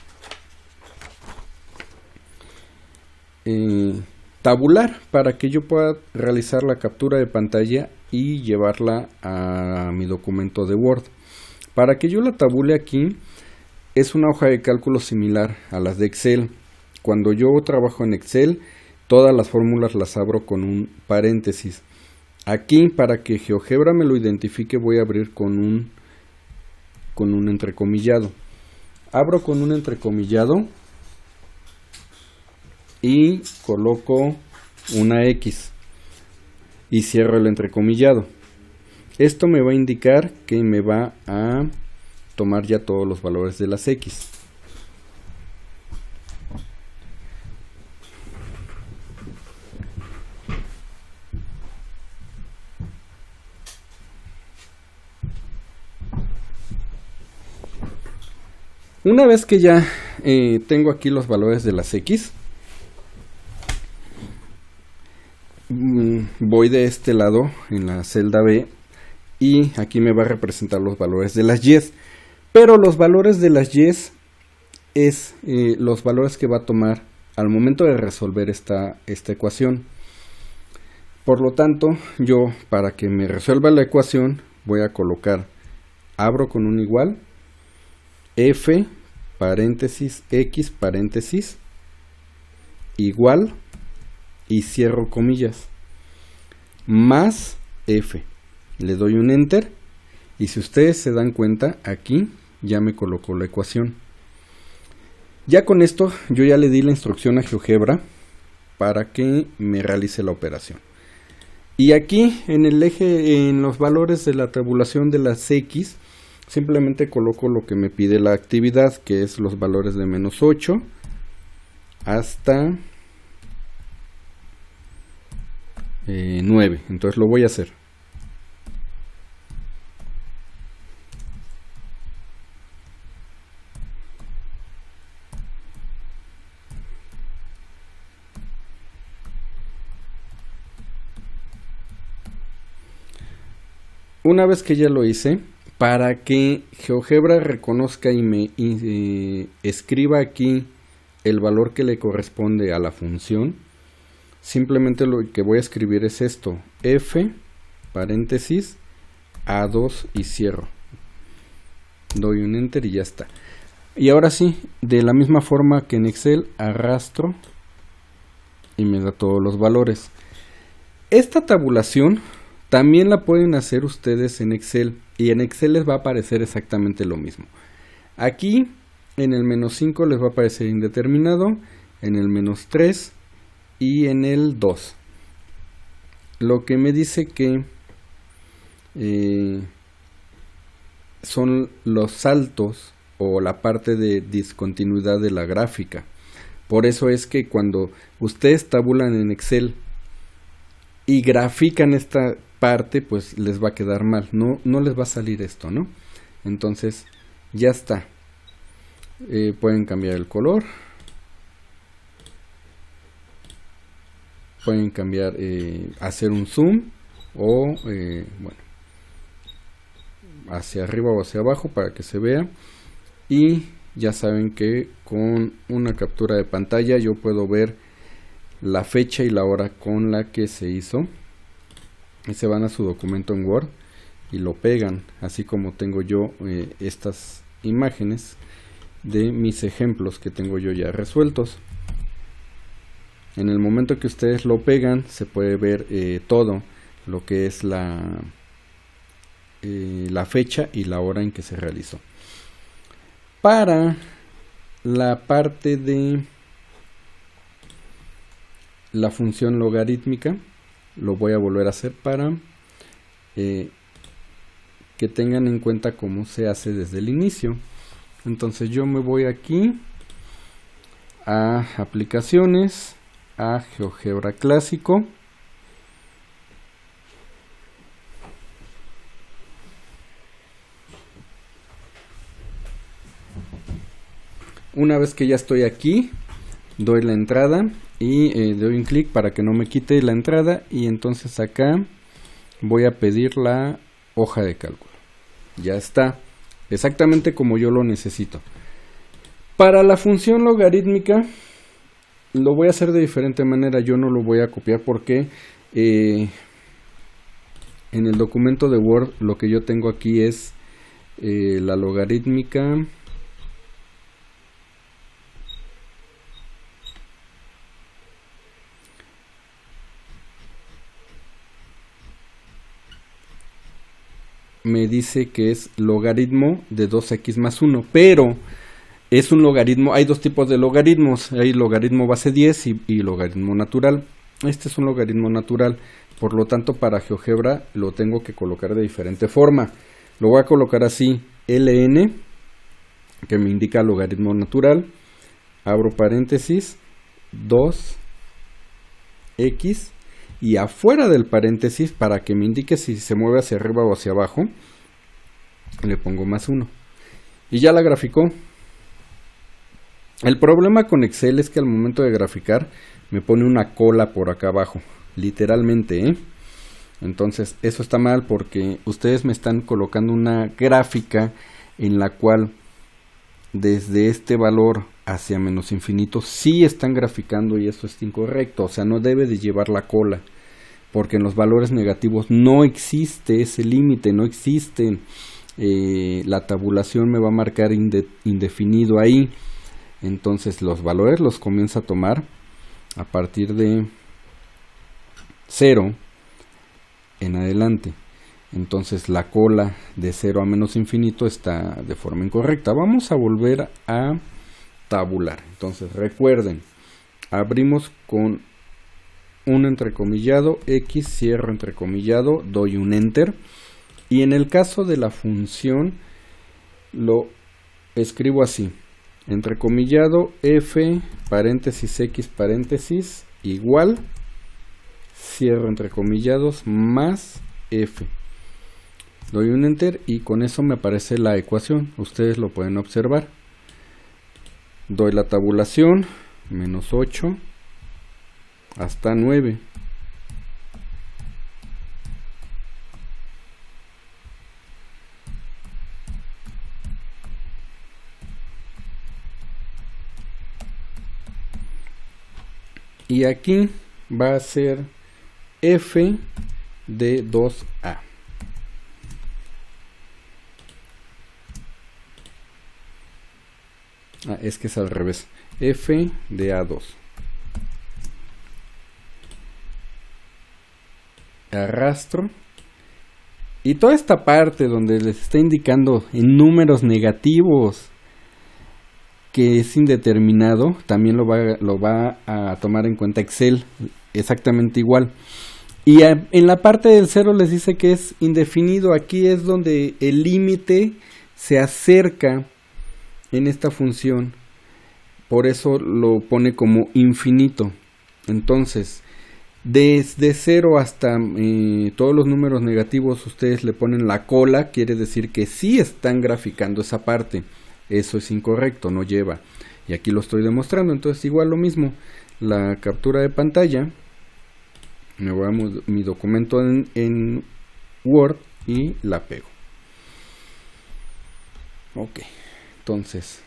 tabular para que yo pueda realizar la captura de pantalla y llevarla a mi documento de Word. Para que yo la tabule aquí, es una hoja de cálculo similar a las de Excel. Cuando yo trabajo en Excel, todas las fórmulas las abro con un paréntesis. Aquí, para que GeoGebra me lo identifique, voy a abrir con un entrecomillado. Abro con un entrecomillado y coloco una X y cierro el entrecomillado. Esto me va a indicar que me va a tomar ya todos los valores de las X. Una vez que ya tengo aquí los valores de las X, voy de este lado en la celda B y aquí me va a representar los valores de las Y. Pero los valores de las Y es los valores que va a tomar al momento de resolver esta ecuación. Por lo tanto, yo para que me resuelva la ecuación voy a colocar, abro con un igual, F, paréntesis, X, paréntesis, igual, y cierro comillas, más F. Le doy un enter, y si ustedes se dan cuenta, aquí ya me colocó la ecuación. Ya con esto, yo ya le di la instrucción a GeoGebra para que me realice la operación. Y aquí, en el eje, en los valores de la tabulación de las X, simplemente coloco lo que me pide la actividad, que es los valores de menos 8 hasta 9. Entonces lo voy a hacer. Una vez que ya lo hice, para que GeoGebra reconozca y me escriba aquí el valor que le corresponde a la función, simplemente lo que voy a escribir es esto: f paréntesis A2 y cierro. Doy un enter y ya está. Y ahora sí, de la misma forma que en Excel, arrastro y me da todos los valores. Esta tabulación también la pueden hacer ustedes en Excel, y en Excel les va a aparecer exactamente lo mismo. Aquí en el -5 les va a aparecer indeterminado, en el -3 y en el 2. Lo que me dice que son los saltos o la parte de discontinuidad de la gráfica. Por eso es que cuando ustedes tabulan en Excel y grafican esta parte, pues les va a quedar mal, no les va a salir esto, ¿no? Entonces ya está. Pueden cambiar el color, pueden cambiar, hacer un zoom o bueno, hacia arriba o hacia abajo para que se vea. Y ya saben que con una captura de pantalla yo puedo ver la fecha y la hora con la que se hizo, y se van a su documento en Word y lo pegan, así como tengo yo estas imágenes de mis ejemplos que tengo yo ya resueltos. En el momento que ustedes lo pegan se puede ver todo lo que es la fecha y la hora en que se realizó. Para la parte de la función logarítmica, lo voy a volver a hacer para que tengan en cuenta cómo se hace desde el inicio. Entonces yo me voy aquí a aplicaciones, a GeoGebra clásico, una vez que ya estoy aquí, doy la entrada y doy un clic para que no me quite la entrada, y entonces acá voy a pedir la hoja de cálculo. Ya está, exactamente como yo lo necesito. Para la función logarítmica lo voy a hacer de diferente manera. Yo no lo voy a copiar porque en el documento de Word lo que yo tengo aquí es la logarítmica me dice que es logaritmo de 2x más 1, pero es un logaritmo. Hay dos tipos de logaritmos, hay logaritmo base 10 y logaritmo natural. Este es un logaritmo natural, por lo tanto para GeoGebra lo tengo que colocar de diferente forma. Lo voy a colocar así: ln, que me indica logaritmo natural, abro paréntesis, 2x, y afuera del paréntesis, para que me indique si se mueve hacia arriba o hacia abajo, le pongo más 1. Y ya la graficó. El problema con Excel es que al momento de graficar me pone una cola por acá abajo, literalmente, ¿eh? Entonces eso está mal porque ustedes me están colocando una gráfica en la cual desde este valor hacia menos infinito sí están graficando, y eso es incorrecto. O sea, no debe de llevar la cola, porque en los valores negativos no existe ese límite, no existe. La tabulación me va a marcar indefinido ahí. Entonces los valores los comienza a tomar a partir de 0 en adelante. Entonces la cola de 0 a menos infinito está de forma incorrecta. Vamos a volver a tabular. Entonces recuerden, abrimos con un entrecomillado, X, cierro entrecomillado, doy un enter, y en el caso de la función lo escribo así: entrecomillado F paréntesis X paréntesis igual, cierro entrecomillados, más F. Doy un enter y con eso me aparece la ecuación. Ustedes lo pueden observar. Doy la tabulación, menos 8 hasta 9. y aquí va a ser f de 2a. Es que es al revés, f de a2. Arrastro y toda esta parte donde les está indicando en números negativos que es indeterminado, también lo va a tomar en cuenta Excel exactamente igual. Y en la parte del 0 les dice que es indefinido. Aquí es donde el límite se acerca en esta función, por eso lo pone como infinito. Entonces desde 0 hasta todos los números negativos ustedes le ponen la cola, quiere decir que sí están graficando esa parte. Eso es incorrecto, no lleva, y aquí lo estoy demostrando. Entonces igual lo mismo, la captura de pantalla, me voy a mi documento en Word y la pego. Ok, entonces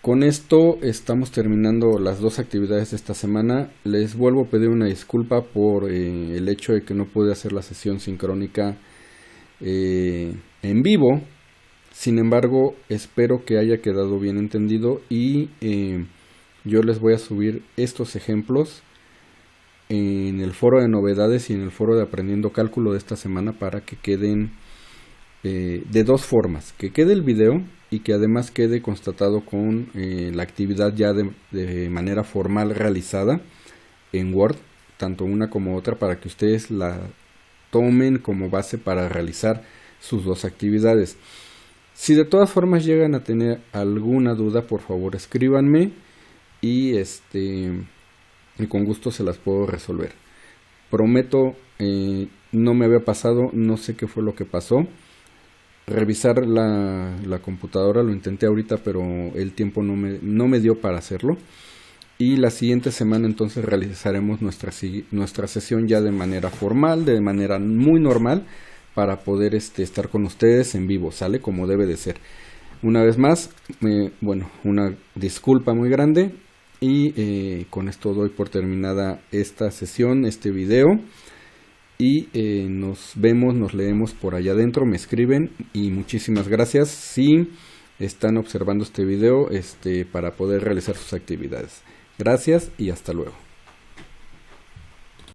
con esto estamos terminando las dos actividades de esta semana. Les vuelvo a pedir una disculpa por el hecho de que no pude hacer la sesión sincrónica en vivo. Sin embargo, espero que haya quedado bien entendido y yo les voy a subir estos ejemplos en el foro de novedades y en el foro de aprendiendo cálculo de esta semana para que queden de dos formas, que quede el video y que además quede constatado con la actividad ya de manera formal realizada en Word, tanto una como otra, para que ustedes la tomen como base para realizar sus dos actividades. Si de todas formas llegan a tener alguna duda, por favor escríbanme y con gusto se las puedo resolver. Prometo, no me había pasado, no sé qué fue lo que pasó. Revisar la computadora lo intenté ahorita, pero el tiempo no me dio para hacerlo. Y la siguiente semana entonces realizaremos nuestra sesión ya de manera formal, de manera muy normal, para poder estar con ustedes en vivo, ¿sale? Como debe de ser. Una vez más, una disculpa muy grande y con esto doy por terminada esta sesión, este video, y nos vemos, nos leemos por allá adentro, me escriben y muchísimas gracias si están observando este video para poder realizar sus actividades. Gracias y hasta luego.